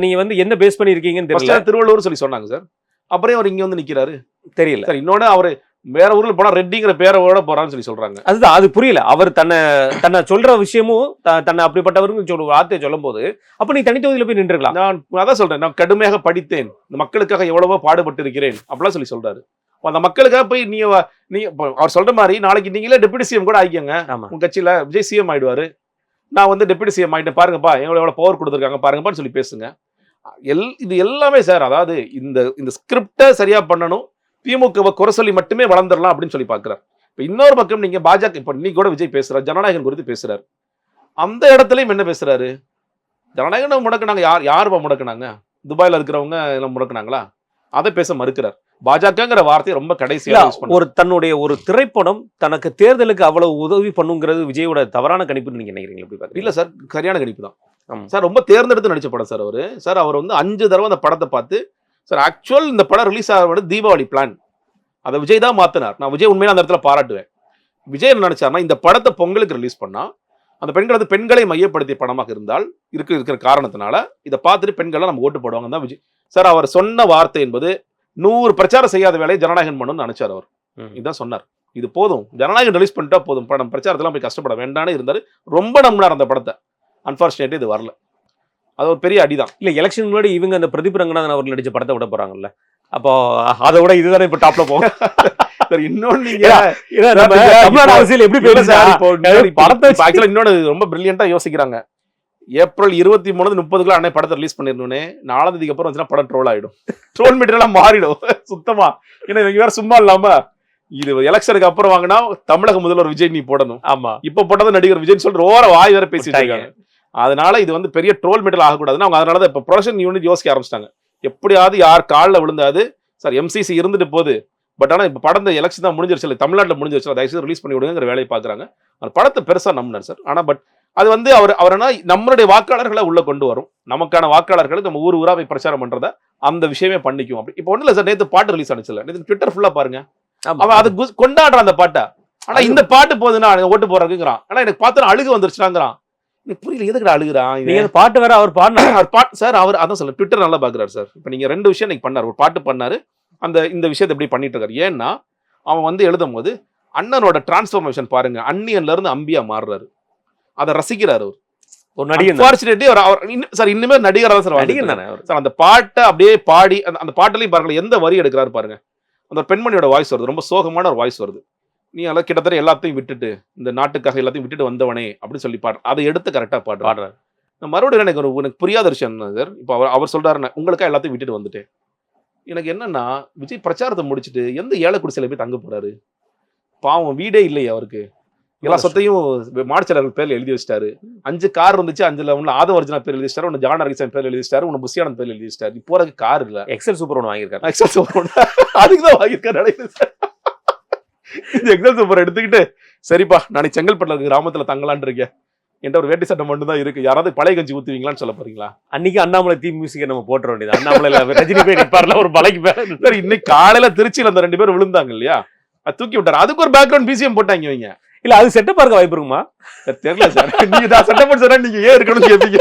நீங்க வந்து என்ன பேஸ் பண்ணிருக்கீங்கன்னு தெரியல. திருவள்ளூர் சொல்லி சொன்னாங்க சார், அப்புறம் அவர் இங்க வந்து நிக்கிறாரு தெரியல சார். இன்னொன்னு அவரு வேற ஊர்ல போனா ரெட்டிங்கிற பேரோட போறான்னு சொல்லி சொல்றாங்க. அதுதான், அது புரியல. அவர் தன்னை சொல்ற விஷயமும் தன்னை அப்படிப்பட்டவருக்கு ஒரு வார்த்தையை சொல்லும் போது, அப்ப நீ தனித்தொகுதியில போய் நின்றுக்கலாம். நான் அதான் சொல்றேன், நான் கடுமையாக படித்தேன், இந்த மக்களுக்காக எவ்வளவோ பாடுபட்டு இருக்கிறேன் அப்படிலாம் சொல்லி சொல்றாரு. அந்த மக்களுக்காக போய் நீ அவர் சொல்ற மாதிரி நாளைக்கு நீங்களே டெபுட்டி சிஎம் கூட ஆகிக்கங்க. உங்க கட்சியில விஜய் சிஎம் ஆயிடுவாரு, நான் வந்து டெபுட்டி சிஎம் ஆயிட்டேன் பாருங்கப்பா, எவ்வளவு பவர் கொடுத்துருக்காங்க பாருங்கப்பான்னு சொல்லி பேசுங்க. இது எல்லாமே சார், அதாவது இந்த இந்த ஸ்கிரிப்டை சரியா பண்ணணும், திமுகவை குறை சொல்லி மட்டுமே வளர்ந்துடலாம் அப்படின்னு சொல்லி பார்க்கிறார். இப்போ இன்னொரு பக்கம் நீங்க பாஜக, இப்போ இன்னைக்கு கூட விஜய் பேசுறாரு, ஜனநாயகம் குறித்து பேசுறாரு. அந்த இடத்துலயும் என்ன பேசுறாரு? ஜனநாயகம் முடக்கினாங்க. யார் முடக்கினாங்க? துபாயில இருக்கிறவங்க எல்லாம் முடக்கினாங்களா? அதை பேச மறுக்கிறார். பாஜகங்கிற வார்த்தையை ரொம்ப கடைசியா யூஸ் பண்ணார். ஒரு தன்னுடைய ஒரு திரைப்படம் தனக்கு தேர்தலுக்கு அவ்வளவு உதவி பண்ணுங்கிறது விஜயோட தவறான கணிப்புன்னு நீங்க நினைக்கிறீங்களா? எப்படி பாருங்க? இல்ல சார், சரியான கணிப்பு தான் சார். ரொம்ப தேர்ந்தெடுத்து நடிச்ச படம் சார் அவரு. சார் அவர் வந்து 5 தடவை அந்த படத்தை பார்த்து, சார் ஆக்சுவல் இந்த படம் ரிலீஸ் ஆக தீபாவளி பிளான் அதை விஜய் தான் மாத்தினார். நான் விஜய் உண்மையில அந்த இடத்துல பாராட்டுவேன். விஜய் என்ன நினைச்சாருன்னா, இந்த படத்தை பொங்கலுக்கு ரிலீஸ் பண்ணா அந்த பெண்கள் பெண்களை மையப்படுத்திய படமாக இருந்தால் இருக்கிற காரணத்தினால இதை பார்த்துட்டு பெண்கள் நம்ம ஓட்டு போடுவாங்க தான் விஜய் சார். அவர் சொன்ன வார்த்தை என்பது 100 பிரச்சாரம் செய்யாத வேலையை ஜனநாயகம் பண்ணணும்னு நினைச்சார் அவர். இதுதான் சொன்னார். இது போதும், ஜனநாயகம் ரிலீஸ் பண்ணிட்டா போதும், படம் பிரச்சாரத்தெல்லாம் போய் கஷ்டப்பட வேண்டான்னு இருந்தாரு. ரொம்ப நம்பினார் அந்த படத்தை. அன்பார்ச்சுனேட்லி இது வரல. அது ஒரு பெரிய அடிதான். இல்ல, எலெக்ஷன் முன்னாடி இவங்க அந்த பிரதீப் ரங்கநாதன் அவர்கள் நடிச்ச படத்தை விட போறாங்கல்ல, அப்போ அதை விட இதுதானே இப்ப டாப்ல போகும். இன்னொன்னு நீங்க தமிழ்நாடு அரசியல் எப்படி படத்தை இன்னொன்னு ரொம்ப பிரில்லியண்டா யோசிக்கிறாங்க. ஏப்ரல் 23 30 அன்னை படத்தை ரிலீஸ் பண்ணிருந்தோன்னே 4ஆம் தேதிக்கு அப்புறம் வந்துச்சுன்னா படம் ட்ரோல் ஆயிடும். ட்ரோல் மெட்டீரியல் மாறிடும் சுத்தமா. ஏன்னா இவங்க வேற சும்மா இல்லாம இது எலெக்ஷனுக்கு அப்புறம் வாங்கினா தமிழக முதல்வர் விஜய் நீ போடணும். ஆமா, இப்ப போட்டது நடிகர் விஜய் சொல்ற ஓர வாய் வேற பேசிட்டு இருக்காங்க. அதனால இது வந்து பெரிய ட்ரோல் மெட்டீரியல் ஆகக்கூடாதுன்னு அவங்க அதனாலதான் இப்ப ப்ரொடக்ஷன் யூனிட் யோசிக்க ஆரம்பிச்சிட்டாங்க. எப்படியாவது யார் காலில் விழுந்தாது சார், எம்சிசி இருந்துட்டு போகுது, பட் ஆனா இப்ப படம் எலெக்ஷன் தான் முடிஞ்சிருச்சு, தமிழ்நாட்டில் முடிஞ்சிருச்சு, தயவுசெய்து ரிலீஸ் பண்ணி விடுங்கிற வேலையை பாக்குறாங்க. அந்த படத்தை பெருசா நம்பினார் சார். ஆனா பட் அது வந்து அவர் என்ன நம்மளுடைய வாக்காளர்களை உள்ள கொண்டு வரும், நமக்கான வாக்காளர்களுக்கு நம்ம ஊரா போய் பிரச்சாரம் பண்றத அந்த விஷயமே பண்ணிக்கும். அப்படி இப்போ ஒண்ணு இல்ல சார், நேத்து பாட்டு ரிலீஸ் ஆனிச்சுல, நேத்து ட்விட்டர் ஃபுல்லா பாருங்க, அவன் அது கொண்டாடுறான் அந்த பாட்டை. ஆனா இந்த பாட்டு போதுன்னா ஓட்டு போறதுக்குறான். ஆனா எனக்கு பார்த்தா அழுகு வந்துருச்சுனாங்கிறான். எனக்கு புரியல, எதுக்கு அழுகுறான்? பாட்டு வேற அவர் பாட்டு சார். அவர் அதான் சொல்ல ட்விட்டர் நல்லா பாக்குறாரு சார். இப்ப நீங்க 2 விஷயம் இன்னைக்கு பண்ணாரு. ஒரு பாட்டு பண்ணாரு, இந்த விஷயத்தை எப்படி பண்ணிட்டு இருக்காரு. ஏன்னா அவன் வந்து எழுதும் போது அண்ணனோட டிரான்ஸ்ஃபர்மேஷன் பாருங்க, அந்நியன்ல இருந்து அம்பியா மாறுறாரு, அதை ரசிக்கிறாரு அவர். ஒரு நடிகர் சார், இன்னுமே நடிகர் தான் சார், நடிகர் தானே சார். அந்த பாட்டை அப்படியே பாடி அந்த பாட்டிலையும் பாருங்க எந்த வரி எடுக்கிறாரு பாருங்க. அந்த பெண்மணியோட வாய்ஸ் வருது, ரொம்ப சோகமான ஒரு வாய்ஸ் வருது. நீ எல்லாம் கிட்டத்தட்ட எல்லாத்தையும் விட்டுட்டு இந்த நாட்டுக்காக எல்லாத்தையும் விட்டுட்டு வந்தவனே அப்படின்னு சொல்லி பாடுற, அதை எடுத்து கரெக்டா பாடுறாரு. மறுபடியும் எனக்கு புரியாத விஷயம் என்ன சார், இப்போ அவர் சொல்றாரு உங்களுக்காக எல்லாத்தையும் விட்டுட்டு வந்துட்டேன். எனக்கு என்னன்னா, விஜய் பிரச்சாரத்தை முடிச்சுட்டு எந்த ஏழை குடிசையில போய் தங்க போறாரு? பாவம், வீடே இல்லையே அவருக்கு. எல்லா சொத்தையும் மாடிச்சலர்கள் பேர்ல எழுதி வச்சிட்டாரு. 5 கார் இருந்துச்சு, 5ல ஒண்ணு ஆதவர்ஜனா பேர் எழுதி வச்சிட்டாரு, ஒன்னு ஜான் அரிசன் பேர் எழுதி வச்சிட்டாரு, ஒன்னு புஷியானந்த் பேர் எழுதி வச்சிட்டாரு. இப்போ போறதுக்கு கார் இல்ல. எக்ஸல் சூப்பர் ஒன்று வாங்கியிருக்காரு. எக்ஸல் சூப்பர் ஒன்று அதுக்குதான் வாங்கியிருக்காரு நினைக்கிறேன் சார். இந்த எக்ஸல் சூப்பர் எடுத்துக்கிட்டு சரிப்பா நான் செங்கல்பட்டுல கிராமத்துல தங்கலான் இருக்கேன், என்ற ஒரு வேட்டி சட்டை மட்டும் தான் இருக்கு, யாராவது பழைய கஞ்சி ஊத்துவீங்களான்னு சொல்ல போறீங்களா? அன்னைக்கு அண்ணாமலை தீ மியூசிக்கை நம்ம போட்டுற வேண்டியது. அண்ணாமலை ரஜினி பேர் நிப்பார்ல ஒரு பலைக்கு பேர். இன்னைக்கு காலையில திருச்சியில அந்த 2 பேர் விழுந்தாங்க இல்லையா, அது தூக்கி விட்டாரு. அதுக்கு ஒரு பேக்ரவுண்ட் பிசிஎம் போட்டாங்க இவங்க. இல்ல, அது செட்டப் பார்க்க வாய்ப்பு இருக்குமா? தெரியல சார். நீங்க நான் செட்டப் சார், நீங்க ஏன் இருக்கணும்னு கேட்பீங்க.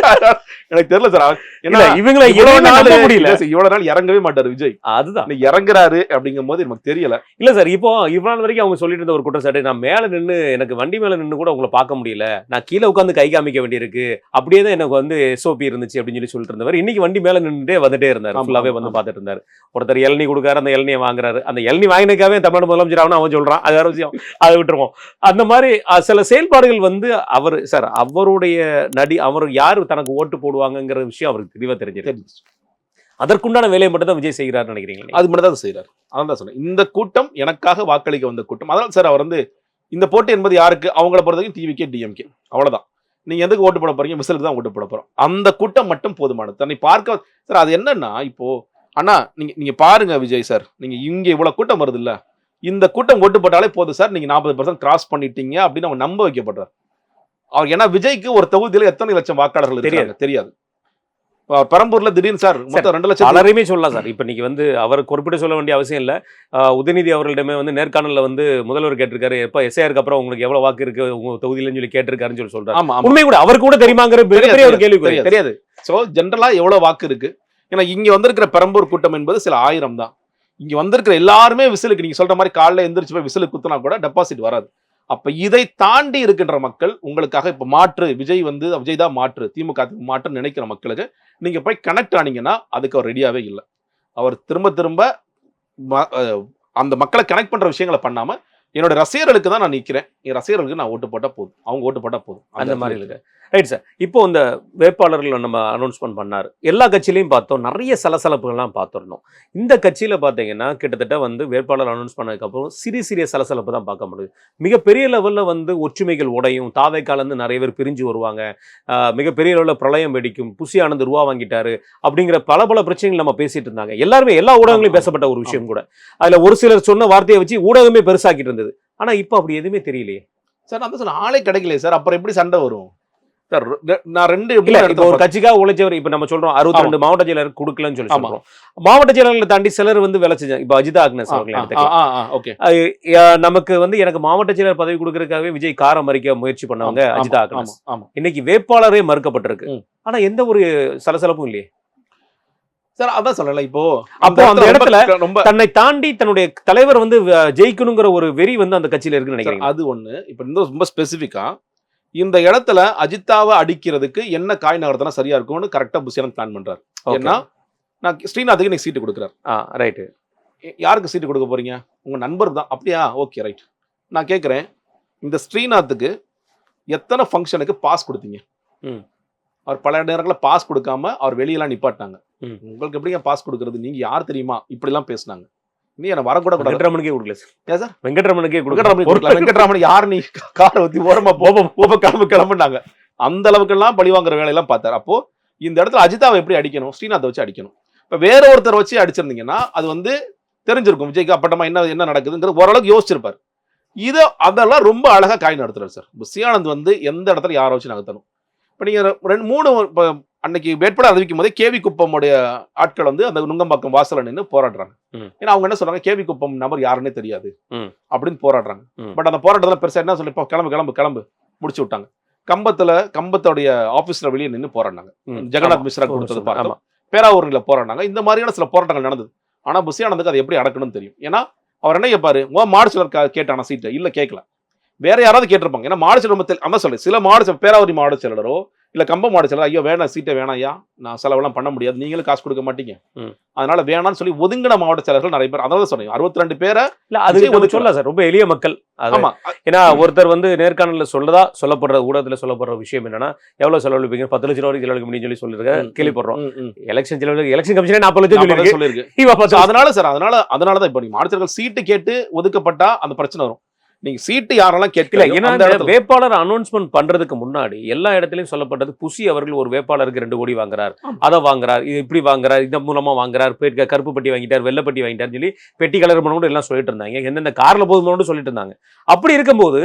எனக்கு தெரியல சார். என்ன இவங்களை இவ்வளவு நாள் இறங்கவே மாட்டாரு விஜய். அதுதான் இறங்குறாரு அப்படிங்கும் போது நமக்கு தெரியல. இல்ல சார், இப்போ இவ்வளவு வரைக்கும் அவங்க சொல்லிட்டு இருந்த ஒரு குற்றச்சாட்டு, நான் மேல நின்று எனக்கு வண்டி மேல நின்று கூட உங்களை பார்க்க முடியல, நான் கீழே உட்காந்து கை காமிக்க வேண்டியிருக்கு, அப்படியே தான் எனக்கு வந்து SOP இருந்துச்சு அப்படின்னு சொல்லிட்டு இருந்தவர் இன்னைக்கு வண்டி மேல நின்றுட்டே வந்துட்டே இருந்தாரு, ஃபுல்லாவே வந்து பார்த்துட்டு இருந்தாரு. ஒருத்தர் இளநீ கொடுக்காரு, அந்த இளநியை வாங்குறாரு, அந்த இளநீ வாங்கினதுக்காகவே தமிழ்நாடு முதலமைச்சர் ஆகணும் அவன் சொல்றான், அது வேற விஷயம், அதை விட்டுருவோம். அந்த மாதிரி சில செயல்பாடுகள் வந்து அவர் சார் அவருடைய அவர் யாரு தனக்கு ஓட்டு போடுவாங்கங்கிற விஷயம் அவருக்கு தெளிவா தெரிஞ்சிருக்கு. அதற்குண்டான வேலையை மட்டும் தான் விஜய் செய்கிறார் நினைக்கிறீங்களா? அது மட்டும் தான் செய்யறாரு. அதான் தான் சொன்னேன், இந்த கூட்டம் எனக்காக வாக்களிக்க வந்த கூட்டம். அதனால சார் அவர் வந்து இந்த போட்டி என்பது யாருக்கு, அவங்கள பொறுத்தவரைக்கும் டிவிகே டிஎம்கே அவ்வளவுதான். நீங்க எதுக்கு ஓட்டு போட போறீங்க, விசிலுக்கு தான் ஓட்டு போட போறோம். அந்த கூட்டம் மட்டும் போதுமானது. தன்னை பார்க்க சார் அது என்னன்னா, இப்போ அண்ணா நீங்க பாருங்க விஜய் சார், நீங்க இங்க இவ்வளவு கூட்டம் வருது இல்ல, இந்த கூட்டம் ஓட்டு போட்டாலே போதும் சார், நீங்க 40% கிராஸ் பண்ணிட்டீங்க அப்படின்னு அவங்க நம்ப வைக்கப்படுறாரு. அவர் ஏன்னா விஜய்க்கு ஒரு தொகுதியில எத்தனை லட்சம் வாக்காளர்கள் தெரியாது. பெரம்பூர்ல திடீர்னு சார் மொத்தம் 2 லட்சம் பலரையுமே சொல்லலாம் சார். இப்ப நீங்க வந்து அவர் குறிப்பிட்டு சொல்ல வேண்டிய அவசியம் இல்ல. உதயநிதி அவர்களிடமே வந்து நேர்காணல்ல வந்து முதல்வர் கேட்டிருக்காரு, எப்ப SAருக்கு அப்புறம் உங்களுக்கு எவ்வளவு வாக்கு இருக்கு உங்க தொகுதியிலன்னு சொல்லி கேட்டிருக்காருன்னு சொல்றாரு. உண்மை கூட அவர் கூட தெரியுமாங்கிற பெரிய ஒரு கேள்வி தெரியாது. சோ ஜெனரலா எவ்வளவு வாக்கு இருக்கு, ஏன்னா இங்க வந்திருக்கிற பெரம்பூர் கூட்டம் என்பது சில 1000 தான். இங்க வந்திருக்கிற எல்லாருமே விசிலுக்கு நீங்க சொல்ற மாதிரி காலைல எந்திரிச்சு போய் விசிலுக்கு குத்துனா கூட டெபாசிட் வராது. அப்ப இதை தாண்டி இருக்கின்ற மக்கள் உங்களுக்காக இப்ப மாற்று விஜய் தான் மாற்று, திமுக மாற்று நினைக்கிற மக்களுக்கு நீங்க போய் கனெக்ட் ஆனீங்கன்னா அதுக்கு அவர் ரெடியாவே இல்லை. அவர் திரும்ப அந்த மக்களை கனெக்ட் பண்ற விஷயங்களை பண்ணாம என்னோட ரசிகர்களுக்கு தான் நான் நிக்கிறேன், என் ரசிகர்களுக்கு நான் ஓட்டு போட்டா போதும், அவங்க ஓட்டு போட்டா போதும், அந்த மாதிரி இருக்கு. Right sir. இப்போ இந்த வேட்பாளர்கள் நம்ம அனௌன்ஸ்மெண்ட் பண்ணாரு. எல்லா கட்சியிலையும் பார்த்தோம். நிறைய சலசலப்புகள்லாம் பார்த்துருந்தோம். இந்த கட்சியில பார்த்தீங்கன்னா, கிட்டத்தட்ட வந்து வேட்பாளர் அனௌன்ஸ் பண்ணதுக்கப்புறம் சிறிய சலசலப்பு தான் பார்க்க முடியுது. மிகப்பெரிய லெவல்ல வந்து ஒற்றுமைகள் உடையும். தாவேக்காலேருந்து நிறைய பேர் பிரிஞ்சு வருவாங்க. மிகப்பெரிய லெவல்ல பிரளயம் வெடிக்கும். புசி ஆனந்த் ரூபா வாங்கிட்டாரு. அப்படிங்கிற பல பிரச்சனைகள் நம்ம பேசிட்டு இருந்தாங்க. எல்லாருமே எல்லா ஊடகங்களையும் பேசப்பட்ட ஒரு விஷயம் கூட. அதுல ஒரு சிலர் சொன்ன வார்த்தையை வச்சு ஊடகமே பெருசாக்கிட்டு இருந்தது. ஆனா இப்போ அப்படி எதுவுமே தெரியலையே. சார் நான் தான் சொன்னேன், ஆளே கிடைக்கலையே சார். அப்புறம் எப்படி சண்டை வரும் சார்? நான் ரெண்டு இல்ல, இப்போ ஒரு கட்சிக்காக உழைச்சவர் இப்ப நம்ம சொல்றோம் 62 மாவட்ட செயலர் கொடுக்கலன்னு சொல்லி சொல்றோம். மாவட்ட செயலர்களை தாண்டி சிலர் வந்து வேலை செஞ்சாங்க. இப்ப அஜிதா ஆக்னஸ் அவர்கள் எடுத்துக்கலாம். நமக்கு வந்து எனக்கு மாவட்ட செயலர் பதவி கொடுக்கறதுக்காகவே விஜய் காரை மறிக்க முயற்சி பண்ணவங்க அஜிதா ஆக்னஸ். இன்னைக்கு வேட்பாளரே மறுக்கப்பட்டிருக்கு. ஆனா எந்த ஒரு சலசலப்பும் இல்லையே சார். அதான் சொல்லல. இப்போ அப்போ அந்த இடத்துல ரொம்ப தன்னை தாண்டி தன்னுடைய தலைவர் வந்து ஜெயிக்கணுங்கிற ஒரு வெறி வந்து அந்த கட்சியில இருக்குன்னு நினைக்கிறேன். அது ஒண்ணு. இப்ப இந்த ரொம்ப ஸ்பெசிபிக்கா இந்த இடத்துல அஜிதாவை அடிக்கிறதுக்கு என்ன காய் நகர்த்தனா சரியா இருக்கும்னு கரெக்டா புசியானந்த் பிளான் பண்றாரு. ஏன்னா நான் ஸ்ரீநாத்துக்கு நீங்க சீட்டு கொடுக்குறாரு. ரைட். யாருக்கு சீட்டு கொடுக்க போறீங்க? உங்க நண்பர் தான். அப்படியா? Okay right. நான் கேட்கிறேன், இந்த ஸ்ரீநாத்துக்கு எத்தனை ஃபங்க்ஷனுக்கு பாஸ் கொடுத்தீங்க? அவர் பல நேரங்களில் பாஸ் கொடுக்காம அவர் வெளியெல்லாம் நிப்பாட்டினாங்க. உங்களுக்கு எப்படிங்க பாஸ் கொடுக்கறது? நீங்க யார் தெரியுமா? இப்படி எல்லாம் பேசினாங்க. நீ என்ன வரக்கூட கூடாது. வெங்கட்ராமனுக்கே கொடுக்கல சார். வெங்கட்ராமனுக்கே கொடுக்கல. வெங்கட்ராமன் யார்? நீ காரை ஊத்தி ஓரமா போக கிளம்புனாங்க. அந்த அளவுக்கு எல்லாம் பழி வாங்குற வேலையெல்லாம் பார்த்தாரு. அப்போ இந்த இடத்துல அஜிதாவை எப்படி அடிக்கணும்? ஸ்ரீநாத்தை வச்சு அடிக்கணும். இப்ப வேற ஒருத்தர் வச்சு அடிச்சிருந்தீங்கன்னா அது வந்து தெரிஞ்சிருக்கும் விஜய்க்கு அப்பட்டமா என்ன நடக்குதுங்கிறது ஓரளவுக்கு யோசிச்சிருப்பாரு. அதெல்லாம் ரொம்ப அழகா காய் நடத்துறாரு சார். புசியானந்த் வந்து எந்த இடத்துல யாரை வச்சு நகர்த்தணும்? இப்ப நீங்க 2-3 அன்னைக்கு வேட்பாளர் அறிவிக்கும் போதே கேவி குப்பமுடைய ஆட்கள் வந்து அந்த நுங்கம்பாக்கம் வாசல நின்று போராடுறாங்க. ஏன்னா அவங்க என்ன சொல்றாங்க, கேவி குப்பம் நபர் யாருன்னே தெரியாது அப்படின்னு போராடுறாங்க. பட் அந்த போராட்டத்துல பெருசா என்ன சொல்லி கிளம்பு முடிச்சு விட்டாங்க. கம்பத்தோடைய ஆபீஸ்ல வெளியே நின்று போராடினாங்க. ஜெகநாத் மிஸ்ரா கொடுத்தது பார்த்தோம். பேராவூர்ல போராடினாங்க. இந்த மாதிரியான சில போராட்டங்கள் நடந்தது. ஆனா புசியானந்துக்கு அது எப்படி அடக்கணும்னு தெரியும். ஏன்னா அவர் என்ன கேட்பாரு, மாடு சிலர் கேட்டான சீட்டை இல்ல கேட்கல, வேற யாராவது கேட்டிருப்பாங்க. ஏன்னா மாடு சிலர் அந்த சொல்லு சில மாடு பேராவூரி மாடு செயலரோ இல்ல கம்ப மாடு செயலர், ஐயோ வேணாம் சீட்டை வேணாம் ஐயா, நான் செலவெல்லாம் பண்ண முடியாது, நீங்களும் காசு கொடுக்க மாட்டீங்க, அதனால வேணாம்னு சொல்லி ஒதுங்கின மாவட்ட செயலர்கள் நிறைய பேர். அதனால சொன்னீங்க 62 பேரை. இல்ல அது சொல்லலாம் சார், ரொம்ப எளிய மக்கள். ஆமா, ஏன்னா ஒருத்தர் வந்து நேர்காணல சொல்லப்படுற ஊடகத்துல சொல்லப்படுற விஷயம் என்னன்னா, எவ்வளவு செலவழிப்பீங்க, 10 லட்சம் ரூபாய்க்கு செலவழிக்க முடியும்னு சொல்லி சொல்லிருக்க கேள்விப்படுறோம். எலெக்ஷன் கமிஷனே 40 லட்சம் சொல்லிருக்கு. அதனால சார் அதனாலதான் இப்ப நீங்க மாவட்ட செயலர்கள் சீட்டு கேட்டு ஒதுக்கப்பட்டா அந்த பிரச்சனை வரும். நீங்க சீட்டு யாரெல்லாம் கேட்கல. ஏன்னா வேட்பாளர் அனௌன்ஸ்மெண்ட் பண்றதுக்கு முன்னாடி எல்லா இடத்துலயும் சொல்லப்பட்டது, புசி அவர்கள் ஒரு வேட்பாளருக்கு 2 கோடி வாங்குறார், அதை வாங்குறார், இது இப்படி வாங்குறார், இந்த மூலமா வாங்குறார், கருப்பு பட்டி வாங்கிட்டார், வெள்ளை பட்டி வாங்கிட்டார் சொல்லி பெட்டி கலர் பண்ண எல்லாம் சொல்லிட்டு இருந்தாங்க. எந்தெந்த கார்ல போதும் சொல்லிட்டு இருந்தாங்க. அப்படி இருக்கும்போது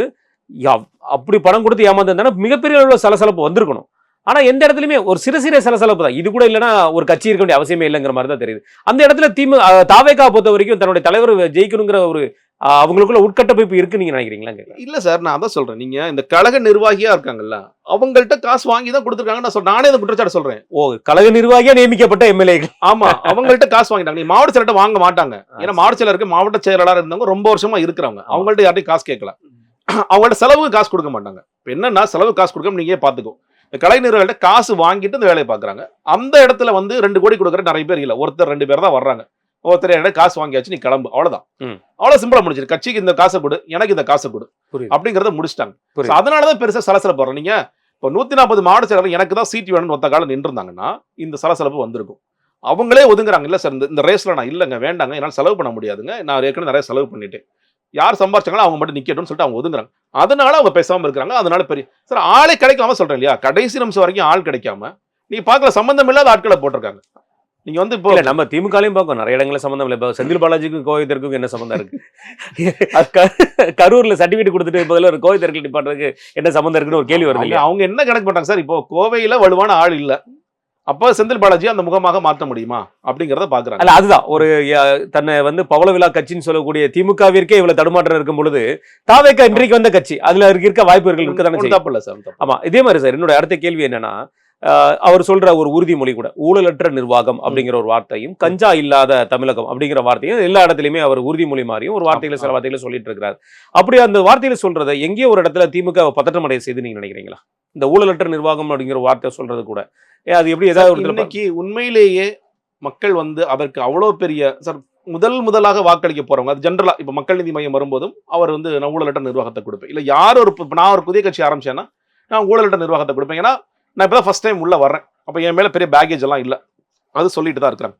அப்படி பணம் கொடுத்து ஏமாந்தானே மிகப்பெரிய அளவில் சலசலப்பு வந்திருக்கணும். ஆனா எந்த இடத்துலயுமே ஒரு சிறு சலசலப்பு தான். இது கூட இல்லைன்னா ஒரு கட்சி இருக்க வேண்டிய அவசியமே இல்லைங்கிற மாதிரி தான் தெரியுது. அந்த இடத்துல தாவேகா பொறுத்த வரைக்கும் தன்னுடைய தலைவர் ஜெயிக்கணுங்கிற ஒரு அவங்களுக்குள்ள உட்கட்டமைப்பு இருக்கு நீங்க நினைக்கிறீங்களா? இல்ல சார், நான் அதான் சொல்றேன். நீங்க இந்த கழக நிர்வாகியா இருக்காங்கல்ல, அவங்கள்ட்ட காசு வாங்கி தான் கொடுத்துருக்காங்க. நானே இந்த குற்றச்சாட்டு சொல்றேன். கழக நிர்வாகியா நியமிக்கப்பட்ட எம்எல்ஏ. ஆமா, அவங்கள்ட்ட காசு வாங்கிட்டாங்க. நீ மாவட்ட செயலர்ட்ட வாங்க மாட்டாங்க. ஏன்னா மாவட்ட செயலருக்கு மாவட்ட செயலாளர் இருந்தவங்க ரொம்ப வருஷமா இருக்கிறவங்க. அவங்கள்ட்ட யார்ட்டையும் காசு கேட்கல. அவங்கள்ட்ட செலவுக்கு காசு கொடுக்க மாட்டாங்க. என்னன்னா செலவு காசு கொடுக்க நீங்க பாத்துக்கோ. கலை நிறுவனங்கள்ட்ட காசு வாங்கிட்டு இந்த வேலையை பாக்குறாங்க. அந்த இடத்துல வந்து 2 கோடி கொடுக்குற நிறைய பேர் இல்ல, ஒருத்தர் 2 பேர் தான் வர்றாங்க. ஒருத்தர் காசு வாங்கியாச்சு, நீ கிளம்பு, அவ்வளவுதான். அவ்வளவு சிம்பிளா முடிச்சிரு. கட்சிக்கு இந்த காசை கொடு, எனக்கு இந்த காசை கொடு அப்படிங்கறத முடிச்சிட்டாங்க. அதனாலதான் பெருசா சலசலப்பு வரும். நீங்க இப்போ 140 மாவட்ட செயலர்கள் எனக்கு தான் சீட் வேணும்னு ஒத்த காலம் நின்று இருந்தாங்கன்னா இந்த சலசலப்பு வந்திருக்கும். அவங்களே ஒதுங்குறாங்க. இல்ல சார், இந்த ரேஸ்ல நான் இல்லங்க, வேண்டாங்க, என்னால் செலவு பண்ண முடியாதுங்க, நான் ஏற்கனவே நிறைய செலவு பண்ணிட்டேன், யார் சம்பாரிச்சாங்களோ அவங்க மட்டும் நிக்கட்டும்னு சொல்லிட்டு அவங்க ஒதுங்குறாங்க. அதனால அவங்க பேசாம இருக்காங்க. அதனால பெரிய சார் ஆளே கிடைக்காம சொல்றேன் இல்லையா, கடைசி நிமிஷம் வரைக்கும் ஆள் கிடைக்காம நீங்க பாக்கல சம்பந்தம் இல்லாத ஆட்களை போட்டிருக்காங்க. நீங்க வந்து இப்போ நம்ம திமுகலையும் பார்க்கும் நிறைய இடங்கள சம்பந்தம் இல்லை. இப்போ செந்தில் பாலாஜிக்கும் கோவிந்தருக்கும் என்ன சம்பந்தம் இருக்கு? கரூர்ல சர்டிபிகேட் கொடுத்துட்டு பதில் ஒரு கோவிந்தர்கள் டிபார்ட்மெண்ட்டுக்கு என்ன சம்பந்தம் இருக்குன்னு ஒரு கேள்வி வருது. அவங்க என்ன கணக்கு பண்றாங்க சார், இப்போ கோவையில வலுவான ஆள் இல்ல, அப்ப செந்தில் பாலாஜி அந்த முகமாக மாற்ற முடியுமா அப்படிங்கறத பாக்குறாங்க. அல்ல அதுதான் ஒரு தன்னை வந்து பவள விழா கட்சின்னு சொல்லக்கூடிய திமுகவிற்கே இவ்வளவு தடுமாற்றம் இருக்கும் பொழுது தாவேக்கா இன்றைக்கு வந்த கட்சி, அதுல இருக்க வாய்ப்புகள் இருக்குதானே. ஆமா, இதே மாதிரி சார் என்னோட அடுத்த கேள்வி என்னன்னா, அவர் சொல்ற ஒரு உறுதிமொழி கூட ஊழலற்ற நிர்வாகம் அப்படிங்கிற ஒரு வார்த்தையும் கஞ்சா இல்லாத தமிழகம் அப்படிங்கிற வார்த்தையும் எல்லா இடத்துலயுமே அவர் உறுதிமொழி மாதிரியும் ஒரு வார்த்தைகளை சில வார்த்தைகளை சொல்லிட்டு இருக்கிறார். அப்படி அந்த வார்த்தையில சொல்றதை எங்கேயோ ஒரு இடத்துல திமுக பதற்றமடைய செய்து நீங்க நினைக்கிறீங்களா? இந்த ஊழலற்ற நிர்வாகம் அப்படிங்கிற வார்த்தை சொல்றது கூட அது எப்படி ஏதாவது இன்னைக்கு உண்மையிலேயே மக்கள் வந்து அதற்கு அவ்வளவு பெரிய சார் முதலாக வாக்களிக்க போறவங்க, அது ஜென்ரலா இப்ப மக்கள் நீதி மையம் வரும்போதும் அவர் வந்து நான் ஊழலற்ற நிர்வாகத்தை கொடுப்பேன் இல்ல, யார் நான் ஒரு புதிய கட்சி ஆரம்பிச்சேன்னா நான் ஊழல்ட்ட நிர்வாகத்தை கொடுப்பேன். ஏன்னா நான் இப்பதான் ஃபர்ஸ்ட் டைம் உள்ள வர்றேன். அப்ப என் மேல பெரிய பேகேஜ் எல்லாம் இல்ல. அது சொல்லிட்டு தான் இருக்கிறாங்க.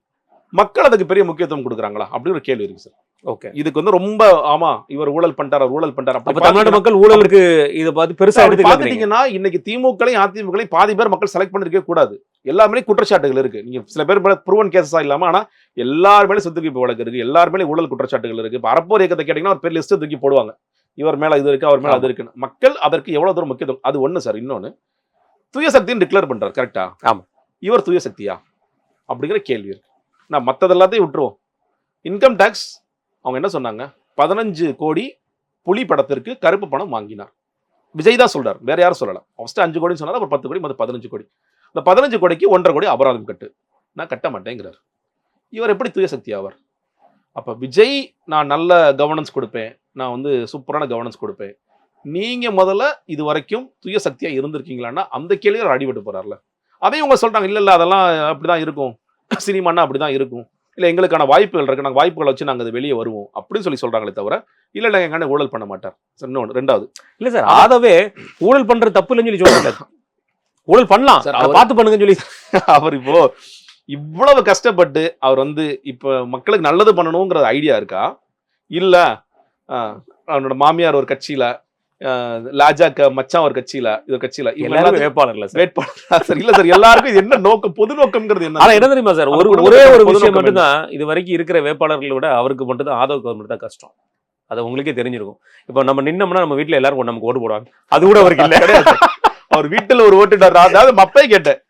மக்கள் அதுக்கு பெரிய முக்கியத்துவம் கொடுக்குறாங்களா அப்படின்னு ஒரு கேள்வி இருக்கு சார். ஓகே, இதுக்கு வந்து ரொம்ப ஆமா இவர் ஊழல் பண்ணிட்டார், அவர் ஊழல் பண்ணிட்டார். அப்ப தமிழ்நாடு மக்கள் ஊழலுக்கு இதை பார்த்து பெருசா எடுத்துக்கிறீங்க. பாத்துட்டீங்கன்னா இன்னைக்கு திமுகளையும் அதிமுகளையும் பாதி பேர் மக்கள் செலக்ட் பண்ணிருக்கவே கூடாது. எல்லாருமே குற்றச்சாட்டுகள் இருக்கு. நீங்க சில பேர் ப்ரூவன் கேஸஸா இல்லாம, ஆனா எல்லார் மேலே சொத்து குவிப்பு வழக்கு இருக்கு, எல்லார் மேலே ஊழல் குற்றச்சாட்டுகள் இருக்கு. இப்ப அறப்போர் இயக்கத்தை கேட்டீங்கன்னா ஒரு பெரிய லிஸ்ட் தூக்கி போடுவாங்க. இவர் மேல இது இருக்கு, அவர் மேல அது இருக்கு. மக்கள் அதற்கு எவ்வளவு தூரம் முக்கியத்துவம், அது ஒண்ணு சார். இன்னொன்னு தூய சக்தின்னு டிக்ளேர் பண்றாரு, கரெக்டா? ஆமா. இவர் தூய சக்தியா அப்படிங்கிற கேள்வி இருக்கு. நான் மத்தது எல்லாத்தையும் விட்டுருவோம். இன்கம் டாக்ஸ் அவங்க என்ன சொன்னாங்க, 15 கோடி புலி படத்திற்கு கருப்பு பணம் வாங்கினார். விஜய் தான் சொல்றாரு, வேற யாரும் சொல்லல. ஃபர்ஸ்ட் 5 கோடி சொன்னாரு, அப்புறம் 10 கோடி, மொத்தம் 15 கோடி. இந்த 15 கோடிக்கு 1.5 கோடி அபராதம் கட்டு. நான் கட்ட மாட்டேங்கிறார். இவர் எப்படி தூய சக்தி ஆவார்? அப்ப விஜய் நான் நல்ல கவர்னன்ஸ் கொடுப்பேன், நான் வந்து சூப்பரான கவர்னன்ஸ் கொடுப்பேன், நீங்க முதல்ல இது வரைக்கும் தூய சக்தியா இருந்திருக்கீங்களான்னா அந்த கேள்வியை அடிபட்டு போறாருல. அதையும் உங்க சொல்றாங்க, இல்ல இல்ல அதெல்லாம் அப்படிதான் இருக்கும், சினிமானா அப்படிதான் இருக்கும், இல்ல எங்களுக்கான வாய்ப்புகள் இருக்கு, நாங்கள் வாய்ப்புகளை வச்சு நாங்கள் அது வெளியே வருவோம் அப்படின்னு சொல்றாங்களே தவிர, இல்ல இல்ல எங்க ஊழல் பண்ண மாட்டார். இன்னொன்று ரெண்டாவது, இல்ல சார் ஆதவே ஊழல் பண்றது தப்பு இல்லைன்னு சொல்லி சொல்றாங்க. ஊழல் பண்ணலாம் சார், பார்த்து பண்ணுங்கன்னு சொல்லி அவர் இப்போ இவ்வளவு கஷ்டப்பட்டு அவர் வந்து இப்ப மக்களுக்கு நல்லது பண்ணணுங்கிற ஐடியா இருக்கா? இல்ல அவனோட மாமியார் ஒரு கட்சியில, லாஜாக்க மச்சான் ஒரு கட்சியில, இது கட்சியில வேட்பாளர் சார். இல்ல சார், எல்லாருக்கும் இது என்ன நோக்கம், பொது நோக்கம்ங்கிறது என்ன? ஆனா என்ன தெரியுமா சார், ஒரே ஒரு விஷயம் மட்டும்தான் இது வரைக்கும் இருக்கிற வேட்பாளர்களை விட அவருக்கு மட்டும் தான் ஆதவ கவர்மெண்ட் தான் கஷ்டம். அது உங்களுக்கே தெரிஞ்சிருக்கும். இப்ப நம்ம நின்னோம்னா நம்ம வீட்டுல எல்லாரும் நமக்கு ஓட்டு போடுவாங்க, அது கூட அவருக்கு இல்ல. கிடையாது. அவர் வீட்டுல ஒரு ஓட்டுட்டார். அதாவது மப்பே கேட்டேன்,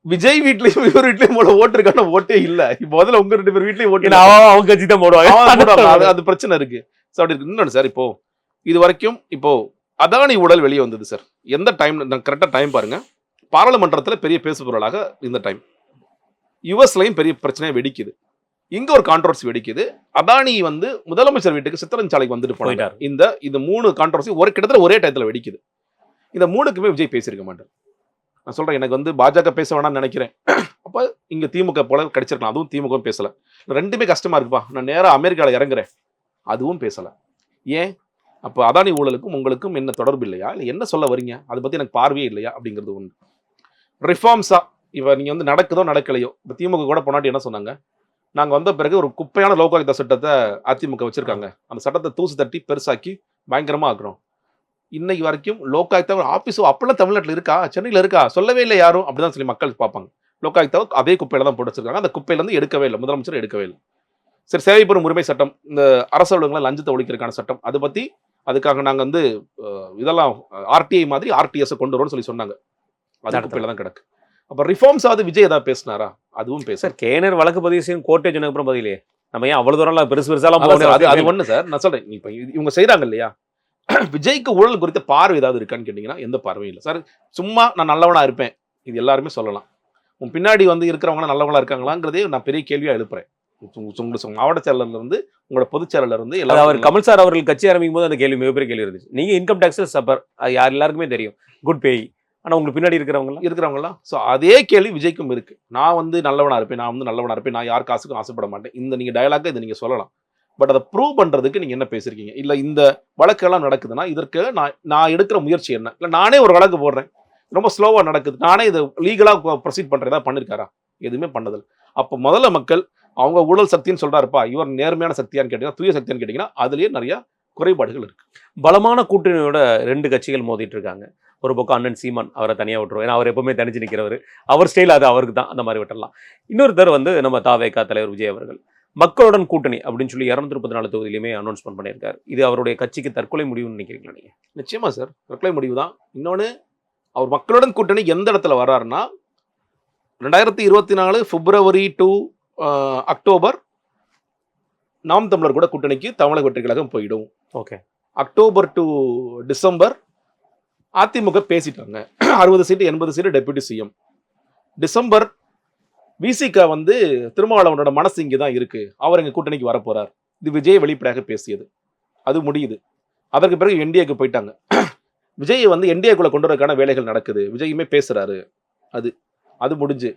விஜய் வீட்லயும் இவர் வீட்லயும் போல ஓட்டு இருக்கான ஓட்டே இல்ல. இப்ப முதல்ல உங்க 2 பேர் வீட்லயும் ஓட்டு அவங்க கட்சி தான் போடுவாங்க. அது பிரச்சனை இருக்கு. இன்னொன்னு சார், இப்போ இது வரைக்கும் இப்போ அதானி ஊழல் வெளியே வந்தது சார். எந்த டைம் கரெக்டா டைம் பாருங்க, பாராளுமன்றத்தில் பெரிய பேசுபொருளாக இந்த டைம். யுஎஸ்லயும் பெரிய பிரச்சனையா வெடிக்குது, இங்க ஒரு கான்ட்ரோவர்சி வெடிக்குது. அதானி வந்து முதலமைச்சர் வீட்டுக்கு சித்தரஞ்சாலைக்கு வந்துட்டு போயிட்டார். இந்த 3 கான்ட்ரோவர்சி கிட்டத்தட்ட ஒரே டயத்துல வெடிக்குது. இந்த 3க்குமே விஜய் பேசியிருக்க மாட்டார். நான் சொல்றேன், எனக்கு வந்து பாஜக பேச வேணாம்னு நினைக்கிறேன். அப்ப இங்க திமுக போல கிடைச்சிருக்கலாம், அதுவும் திமுக பேசல. ரெண்டுமே கஷ்டமா இருக்குப்பா, நான் நேரா அமெரிக்கால இறங்குறேன், அதுவும் பேசல. ஏன்? அப்போ அதானி ஊழலுக்கும் உங்களுக்கும் என்ன தொடர்பு இல்லையா, இல்லை என்ன சொல்ல வரீங்க, அதை பத்தி எனக்கு பார்வையே இல்லையா அப்படிங்கிறது ஒன்று. ரிஃபார்ம்ஸா இவ நீங்க வந்து நடக்குதோ நடக்கலையோ, இப்போ திமுக கூட போனாட்டி என்ன சொன்னாங்க, நாங்க வந்த பிறகு ஒரு குப்பையான லோகாயுக்தா சட்டத்தை அதிமுக வச்சிருக்காங்க, அந்த சட்டத்தை தூசு தட்டி பெருசாக்கி பயங்கரமா ஆக்குறோம். இன்னைக்கு வரைக்கும் லோகாயுக்தா ஆபீஸோ அப்பெல்லாம் தமிழ்நாட்டில் இருக்கா, சென்னையில் இருக்கா, சொல்லவே இல்லை யாரும். அப்படிதான் சொல்லி மக்கள் பார்ப்பாங்க. லோகாயுக்தாவை அதே குப்பையில தான் போட்டு வச்சிருக்காங்க, அந்த குப்பையில இருந்து எடுக்கவே இல்லை, முதலமைச்சர் எடுக்கவே இல்லை. சரி, சேவை பெறும் உரிமை சட்டம், இந்த அரசு அலுவலகங்களை லஞ்சத்தை ஒழிக்கிறதுக்கான சட்டம், அதை பத்தி அதுக்காக நாங்க வந்து இதெல்லாம் ஆர்டிஐ மாதிரி ஆர்டிஎஸ் கொண்டு வரோம்னு சொல்லி சொன்னாங்க, அது குப்பையில தான் கிடக்கு. அப்ப ரிஃபார்ம்ஸ் ஆகுது, விஜய் ஏதாவது பேசினாரா? அதுவும் பேச. சார் கேனர் வழக்கு பதிவு செய்யும், கோர்ட்டே சொன்னதுக்கு பதிலே நம்ம ஏன் அவ்வளவு தூரம் பெருசு பெருசாலாம் அது ஒண்ணு சார். நான் சொல்றேன், இப்ப இவங்க செய்யறாங்க இல்லையா, விஜய்க்கு ஊழல் குறித்த பார்வை ஏதாவது இருக்கான்னு கேட்டீங்கன்னா எந்த பார்வையும் இல்லை சார். சும்மா நான் நல்லவனா இருப்பேன், இது எல்லாருமே சொல்லலாம். உன் பின்னாடி வந்து இருக்கிறவங்க நல்லவங்களா இருக்காங்களாங்கிறதே நான் பெரிய கேள்வியா எழுப்புறேன். மாவட்ட செயலர்ல இருந்து உங்களோட பொதுச் செயலர்ல இருந்து அவர் கமல் சார் அவர்கள் கட்சி ஆரம்பிக்கும் போது அந்த கேள்வி மிகப்பெரிய கேள்வி இருந்துச்சு. நீங்க இன்கம் டாக்ஸ் சப்பர், அது யார் எல்லாருக்குமே தெரியும், குட் பே, ஆனா உங்களுக்கு பின்னாடி இருக்கிறவங்கலாம். ஸோ அதே கேள்வி விஜய்க்கும் இருக்கு. நான் வந்து நல்லவனா இருப்பேன், நான் வந்து நல்லவனா இருப்பேன், நான் யார் காசுக்கும் ஆசைப்பட மாட்டேன். இந்த நீங்க டயலாக இதை நீங்க சொல்லலாம். பட் அதை ப்ரூவ் பண்றதுக்கு நீங்க என்ன பேசிருக்கீங்க? இல்ல இந்த வழக்கெல்லாம் நடக்குதுன்னா இதற்கு நான் எடுக்கிற முயற்சி என்ன? இல்ல நானே ஒரு வழக்கு போடுறேன், ரொம்ப ஸ்லோவா நடக்குது, நானே இதை லீகலா ப்ரொசீட் பண்றதா பண்ணிருக்காரா? எதுவுமே பண்ணதில்லை. அப்போ முதல்ல மக்கள் அவங்க ஊழல் சக்தின்னு சொல்றாருப்பா, இவர் நேர்மையான சக்தியான்னு கேட்டீங்கன்னா, தூய சக்தியான்னு கேட்டீங்கன்னா அதுலயே நிறைய குறைபாடுகள் இருக்கு. பலமான கூட்டணியோட 2 கட்சிகள் மோதிட்டு இருக்காங்க. ஒரு பக்கம் அண்ணன் சீமான், அவரை தனியாக விட்டுருவோம், ஏன்னா அவர் எப்பவுமே தனிச்சு நிற்கிறவர், அவர் ஸ்டைல் அது அவருக்கு தான், அந்த மாதிரி விட்டுடலாம். இன்னொருத்தர் வந்து நம்ம தாவேகா தலைவர் விஜய் அவர்கள் மக்களுடன் கூட்டணி அப்படின்னு சொல்லி 234 தொகுதியிலுமே அனௌன்ஸ்மெண்ட் பண்ணியிருக்காரு. இது அவருடைய கட்சிக்கு தற்கொலை முடிவுன்னு நினைக்கிறீங்களா நீங்க? நிச்சயமா சார், தற்கொலை முடிவு தான். இன்னொன்று, அவர் மக்களுடன் கூட்டணி எந்த இடத்துல வர்றாருன்னா 2024 பிப்ரவரி டு அக்டோபர் நாம் தமிழர் கூட கூட்டணிக்கு தமிழக வெற்றி கழகம் போயிடும். Okay. October to December AIADMK பேசிட்டாங்க, 60 சீட்டு 80 சீட்டு டெபுட்டி சிஎம். டிசம்பர் விசிக வந்து திருமாவளவனோட மனசு இங்கே தான் இருக்கு, அவர் எங்க கூட்டணிக்கு வரப்போறார், இது விஜய் வெளிப்படையாக பேசியது. அது முடியுது. அதற்கு பிறகு என்டிஏக்கு போயிட்டாங்க. விஜய் வந்து என்டிஏக்குள்ள கொண்டு வரதுக்கான வேலைகள் நடக்குது, விஜயுமே பேசுறாரு. அது முடிஞ்சு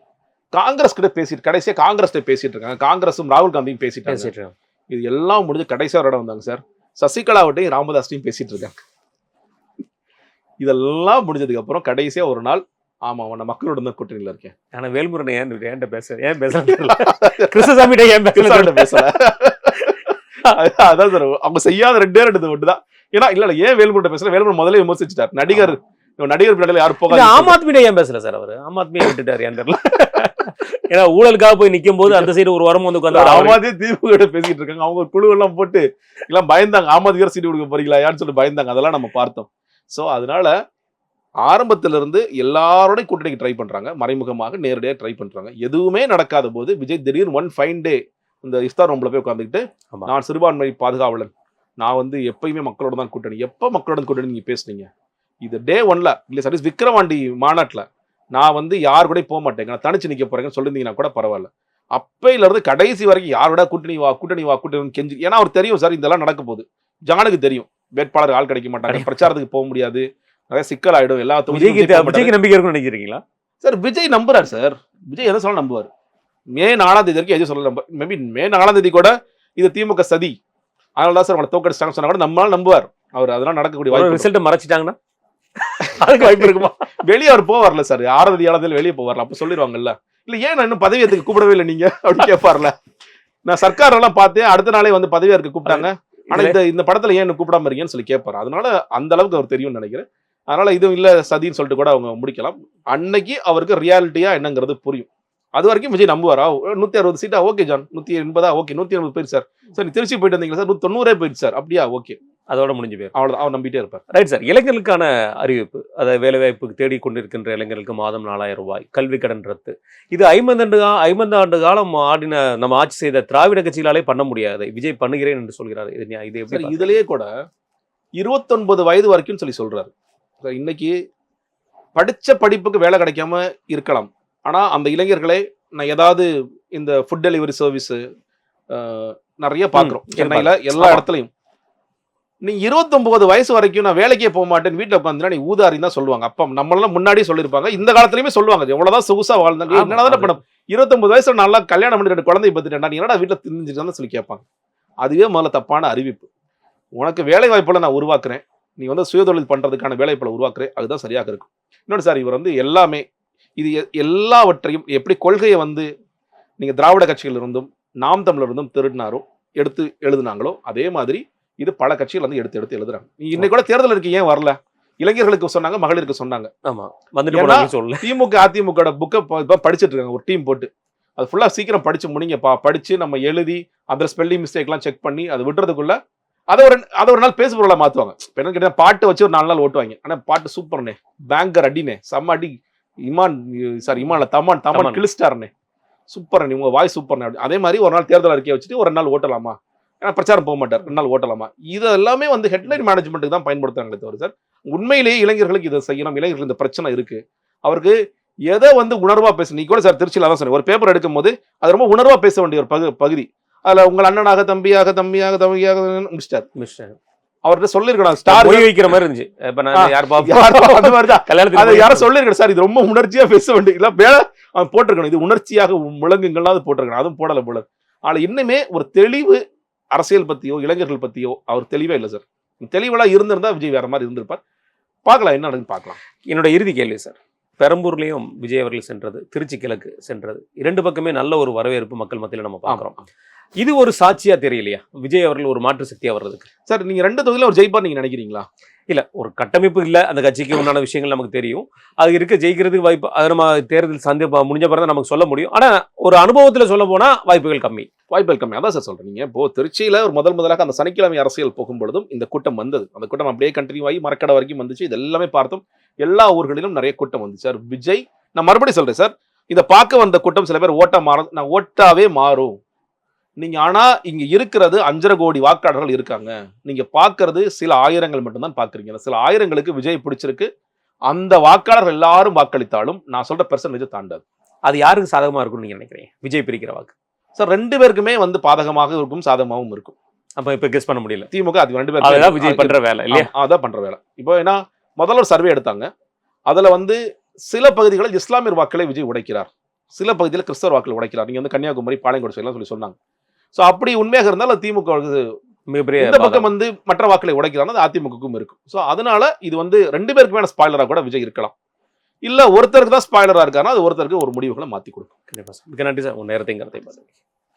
காங்கிரஸ் கிட்ட பேசிட்டு, கடைசியா காங்கிரஸ் பேசிட்டு இருக்காங்க, காங்கிரஸும் ராகுல் காந்தியும் பேசிட்டாங்க. இது எல்லாம் முடிஞ்சு கடைசியா ஒரு இடம் வந்தாங்க சார், சசிகலாவட்டையும் ராமதாஸ்டையும் பேசிட்டு இருக்காங்க. இதெல்லாம் முடிஞ்சதுக்கு அப்புறம் கடைசியா ஒரு நாள் ஆமா நான் மக்களோட தான் கூட்டணியில இருக்கேன். ஆனா வேல்முருகன் ஏன் பேசுறேன் கிருஷ்ணசாமி ஏன் கிருஷ்ணாட்ட பேசல. அதான் சார் அவங்க செய்யாத ரெண்டே ரெண்டு ஒண்ணுதான். ஏன்னா இல்ல ஏன் வேல்முருகன் பேசல, வேல்முருகன் முதல்ல விமர்சிச்சுட்டார். நடிகர் பின்னாடி யாரும் போக ஆம் ஆத்மியிட ஏன் பேசல சார் அவரு? ஆம் ஆத்மியை விட்டுட்டாரு ஏன் தெரியல. ஏன்னா ஊழலுக்காக போய் நிக்கும் போது அந்த சைடு ஒரு வாரம் வந்து உட்காந்து ஆமாதே திமுக பேசிட்டு இருக்காங்க. அவங்க ஒரு குழு எல்லாம் போட்டு எல்லாம் பயந்தாங்க, ஆமாதிகார சீட்டு கொடுக்க போறீங்களா யான்னு சொல்லி பயந்தாங்க. அதெல்லாம் நம்ம பார்த்தோம். சோ அதனால ஆரம்பத்துல இருந்து எல்லாரோட கூட்டணிக்கு ட்ரை பண்றாங்க, மறைமுகமாக நேரடியாக ட்ரை பண்றாங்க. எதுவுமே நடக்காத போது விஜய் திடீர்னு ஒன் ஃபைன் டே இந்த இஃப்தார் ரூம்ல போய் உட்காந்துக்கிட்டு நான் சிறுபான்மை பாதுகாவலன், நான் வந்து எப்பயுமே மக்களோட தான் கூட்டணி. எப்ப மக்களோட கூட்டணி நீங்க பேசுனீங்க? இது டே ஒன்ல இல்ல சர்வீஸ் விக்ரவாண்டி மாநாட்டுல நான் வந்து யார் கூட போக மாட்டேங்க, நான் தனிச்சு நிக்க போறேன்னு சொல்லிருந்தீங்கன்னா கூட பரவாயில்ல. அப்பையில இருந்து கடைசி வரைக்கும் யாரோட கூட்டணி வா கெஞ்சி. ஏன்னா அவர் தெரியும் சார் இதெல்லாம் நடக்க போகுது. ஜானுக்கு தெரியும் வேட்பாளர் ஆள் கிடைக்க மாட்டாங்க, பிரச்சாரத்துக்கு போக முடியாது, நிறைய சிக்கல் ஆயிடும். எல்லா விஜய்க்கு நம்பிக்கை இருக்குன்னு நினைக்கிறீங்களா சார்? விஜய் நம்புறாரு சார். விஜய் எதை சொல்ல நம்புவார். மே 4ஆம் தேதி வரைக்கும் எதுவும் சொல்ல மேபி மே 4ஆம் தேதி கூட இது திமுக சதி, அதனால சார் அவங்களை தோக்கடிச்சிட்டாங்க சொன்னா கூட நம்மளால நம்புவார் அவர். அதெல்லாம் நடக்கக்கூடிய வாய்ப்பு. ரிசல்ட் மறைச்சிட்டாங்கன்னா அதுக்கு வாய்ப்பு இருக்குமா? வெளியே அவர் போவார்ல சார், 6ஆம் தேதி வெளியே போவார்ல, அப்ப சொல்லிடுவாங்கல்ல. இல்ல ஏன் நான் இன்னும் பதவியத்துக்கு கூப்பிடவே இல்லை நீங்க அப்படின்னு கேட்பார்ல. நான் சர்க்கார் எல்லாம் பார்த்தேன், அடுத்த நாளே வந்து பதவியாருக்கு கூப்பிட்டாங்க, ஆனா இந்த படத்துல ஏன் கூப்பிடாம இருக்கீங்கன்னு சொல்லி கேட்பாரு. அதனால அந்த அளவுக்கு அவர் தெரியும்னு நினைக்கிறேன். அதனால இதுவும் இல்ல சதின்னு சொல்லிட்டு கூட அவங்க முடிக்கலாம். அன்னைக்கு அவருக்கு ரியாலிட்டியா என்னங்கிறது புரியும். அது வரைக்கும் விஜய் நம்புவாரா? 160 சீட்டா? Okay John. 180 ஓகே. 180 போயிடுச்சு சார். சார் நீ திருச்சி போயிட்டு வந்தீங்களா சார்? 190 போயிடுச்சு சார். அப்படியா? ஓகே, அதோட முடிஞ்சு போயிடும். அவ்வளவுதான், அவர் நம்பிட்டே இருப்பார். Right sir. இளைஞர்களுக்கான அறிவிப்பு, அதாவது வேலைவாய்ப்புக்கு தேடிக்கொண்டிருக்கின்ற இளைஞர்களுக்கு மாதம் 4000 ரூபாய், கல்வி கடன் ரத்து. இது 50 ஆண்டு காலம் ஆடின நம்ம ஆட்சி செய்த திராவிட கட்சிகளாலே பண்ண முடியாது. விஜய் பண்ணுகிறேன் என்று சொல்கிறார். இது எப்படி? இதுலயே கூட 29 வயது வரைக்கும் சொல்லி சொல்றாரு. இன்னைக்கு படிச்ச படிப்புக்கு வேலை கிடைக்காம இருக்கலாம், ஆனா அந்த இளைஞர்களை நான் ஏதாவது இந்த ஃபுட் டெலிவரி சர்வீஸ் நிறைய பாக்குறோம் சென்னையில எல்லா இடத்துலயும். நீ 29 வயசு வரைக்கும் நான் வேலைக்கே போக மாட்டேன்னு வீட்டுல உட்காந்துனா நீ ஊதாரின்னு தான் சொல்லுவாங்க. அப்பா நம்மளாம் முன்னாடியே சொல்லியிருப்பாங்க, இந்த காலத்துலயுமே சொல்லுவாங்க. எவ்வளவுதான் சொகுசா வாழ்ந்தாங்க, என்னதான் பண்ண 29 வயசுல நல்லா கல்யாணம் பண்ணி 2 குழந்தை பத்துட்டேன், நீ என்னடா வீட்டுல திணிஞ்சுட்டு சொல்லி கேட்பாங்க. அதுவே முதல்ல தப்பான அறிவிப்பு. உனக்கு வேலை வாய்ப்புல நான் உருவாக்குறேன், நீ வந்து சுயதொழில் பண்றதுக்கான வேலைப்பள உருவாக்குறேன், அதுதான் சரியாக இருக்கும். இன்னொன்று சார், இவர் வந்து எல்லாமே இது எல்லாவற்றையும் எப்படி கொள்கையை வந்து நீங்க திராவிட கட்சிகள் இருந்தும் நாம் தமிழர் இருந்தும் திருடினாரோ எடுத்து எழுதுனாங்களோ அதே மாதிரி இது பல கட்சிகள் வந்து எடுத்து எழுதுறாங்க. நீ இன்னைக்கு கூட தேர்தல் இருக்கு ஏன் வரல? இளைஞர்களுக்கு சொன்னாங்க, மகளிருக்கு சொன்னாங்க. ஆமா, வந்துட்டு திமுக அதிமுக புக்கை படிச்சுட்டு இருக்காங்க ஒரு டீம் போட்டு. அது ஃபுல்லா சீக்கிரம் படிச்சு முடிங்கப்பா, படிச்சு நம்ம எழுதி அதில் ஸ்பெல்லிங் மிஸ்டேக் எல்லாம் செக் பண்ணி அது விடுறதுக்குள்ள அதை ஒரு நாள் பேசு பொருளா மாத்துவாங்க. என்ன கேட்டா பாட்டு வச்சு ஒரு 4 நாள் ஓட்டுவாங்க. ஆனா பாட்டு சூப்பர்னே, பேங்கர் அடினே, செம்ம அடி, இமான்ல தமான் கிளிஸ்டார்னே, சூப்பர், உங்க வாய் சூப்பர்னே. அதே மாதிரி ஒரு நாள் தேர்தல் அறிக்கையை வச்சுட்டு ஒரு நாள் ஓட்டலாமா, ஏன்னா பிரச்சாரம் போக மாட்டார், 2 நாள் ஓட்டலாமா. இது எல்லாமே வந்து ஹெட்லைன் மேனேஜ்மெண்ட்டுக்கு தான் பயன்படுத்துறாங்களே தவிர சார் உண்மையிலேயே இளைஞர்களுக்கு இதை செய்யணும், இளைஞர்களுக்கு இந்த பிரச்சனை இருக்கு, அவருக்கு எதை வந்து உணர்வா பேச. நீ கூட சார் திருச்சியில தான் சொன்னேன், ஒரு பேப்பர் எடுக்கும் போது அது ரொம்ப உணர்வா பேச வேண்டிய ஒரு பகுதி. அதுல உங்கள் அண்ணனாக தம்பியாக முடிச்சிட்டாரு. அவர்கிட்ட சொல்லிருக்கணும், ஸ்டார் வைக்கிற மாதிரி இருந்துச்சு. யாரும் சொல்லிருக்கணும் சார், இது ரொம்ப உணர்ச்சியா பேச வேண்டிய அவன் போட்டிருக்கணும், இது உணர்ச்சியாக முழங்குங்கள்லாம் போட்டிருக்கணும், அதுவும் போடல போல. ஆனா இன்னுமே ஒரு தெளிவு அரசியல் பத்தியோ இளைஞர்கள் பத்தியோ அவர் தெளிவே இல்லை சார். தெளிவெல்லாம் இருந்திருந்தா விஜய் வேற மாதிரி இருந்திருப்பார். பார்க்கலாம் என்ன நடக்குன்னு பார்க்கலாம். என்னோட இறுதி கேள்வி சார், பெரம்பூர்லயும் விஜய் அவர்கள் சென்றது, திருச்சி கிழக்கு சென்றது, 2 பக்கமே நல்ல ஒரு வரவேற்பு மக்கள் மத்தியில நம்ம பார்க்கிறோம். இது ஒரு சாட்சியா தெரியலையா விஜய் அவர்கள் ஒரு மாற்று சக்தியா வர்றதுக்கு? சார் நீங்க 2 தொகுதியில ஒரு ஜெயிப்பார் நீங்க நினைக்கிறீங்களா? இல்ல, ஒரு கட்டமைப்பு இல்ல, அந்த கட்சிக்கு உண்டான விஷயங்கள் நமக்கு தெரியும், அது இருக்க ஜெயிக்கிறதுக்கு வாய்ப்பு, அதை நம்ம தேர்தல் முடிஞ்ச பிறகு தான் நமக்கு சொல்ல முடியும். ஆனா ஒரு அனுபவத்துல சொல்ல போனா வாய்ப்புகள் கம்மி. அதான் சார் சொல்றேன். நீங்க இப்போ திருச்சியில ஒரு முதலாக அந்த சனிக்கிழமை அரசியல் போகும் பொழுதும் இந்த கூட்டம் வந்தது. அந்த கூட்டம் அப்படியே கண்டினியூ ஆகி மரக்கடை வரைக்கும் வந்துச்சு. இது எல்லாமே பார்த்தோம். எல்லா ஊர்களிலும் நிறைய கூட்டம் வந்துச்சு சார். விஜய், நான் மறுபடியும் சொல்றேன் சார், இதை பார்க்க வந்த கூட்டம் சில பேர் ஓட்டா மாறும், நான் ஓட்டாவே மாறும் நீங்க. ஆனா இங்க இருக்கிறது 5.5 கோடி வாக்காளர்கள் இருக்காங்க. நீங்க பாக்குறது சில ஆயிரங்கள் மட்டும்தான் பாக்குறீங்க. சில ஆயிரங்களுக்கு விஜய் பிடிச்சிருக்கு. அந்த வாக்காளர்கள் எல்லாரும் வாக்களித்தாலும் நான் சொல்ற பெர்சன்டேஜ் தாண்டாது. அது யாருக்கு சாதகமா இருக்கும்னு நீங்க நினைக்கிறீங்க? விஜய் பிரிக்கிற வாக்கு சார் 2 பேருக்குமே வந்து பாதகமாக இருக்கும், சாதகமாகவும் இருக்கும். அப்ப இப்ப கெஸ் பண்ண முடியல. திமுக அது 2 பேரும் விஜய் பண்ற வேலை இல்லையா? அதான் பண்ற வேலை. இப்போ ஏன்னா முதல்ல ஒரு சர்வே எடுத்தாங்க. அதுல வந்து சில பகுதிகளில் இஸ்லாமியர் வாக்களை விஜய் உடைக்கிறார், சில பகுதியில் கிறிஸ்தவ வாக்களை உடைக்கிறார். நீங்க வந்து கன்னியாகுமரி, பாளையங்கோடு சொல்லி சொன்னாங்க. ஸோ அப்படி உண்மையாக இருந்தால் திமுக மிகப்பெரிய இந்த பக்கம் வந்து மற்ற வாக்களை உடைக்கிறாங்க, அது அதிமுகவுக்கும் இருக்கும். ஸோ அதனால இது வந்து 2 பேருக்குமான ஸ்பாய்லரா கூட விஜய் இருக்கலாம். இல்ல ஒருத்தருக்கு தான் ஸ்பாய்லரா இருக்காருன்னா அது ஒருத்தருக்கு ஒரு முடிவுகளை மாத்தி கொடுக்கும். கண்டிப்பா சார். மிக நன்றி சார் உங்க நேரத்தையும் கருத்தை பார்த்து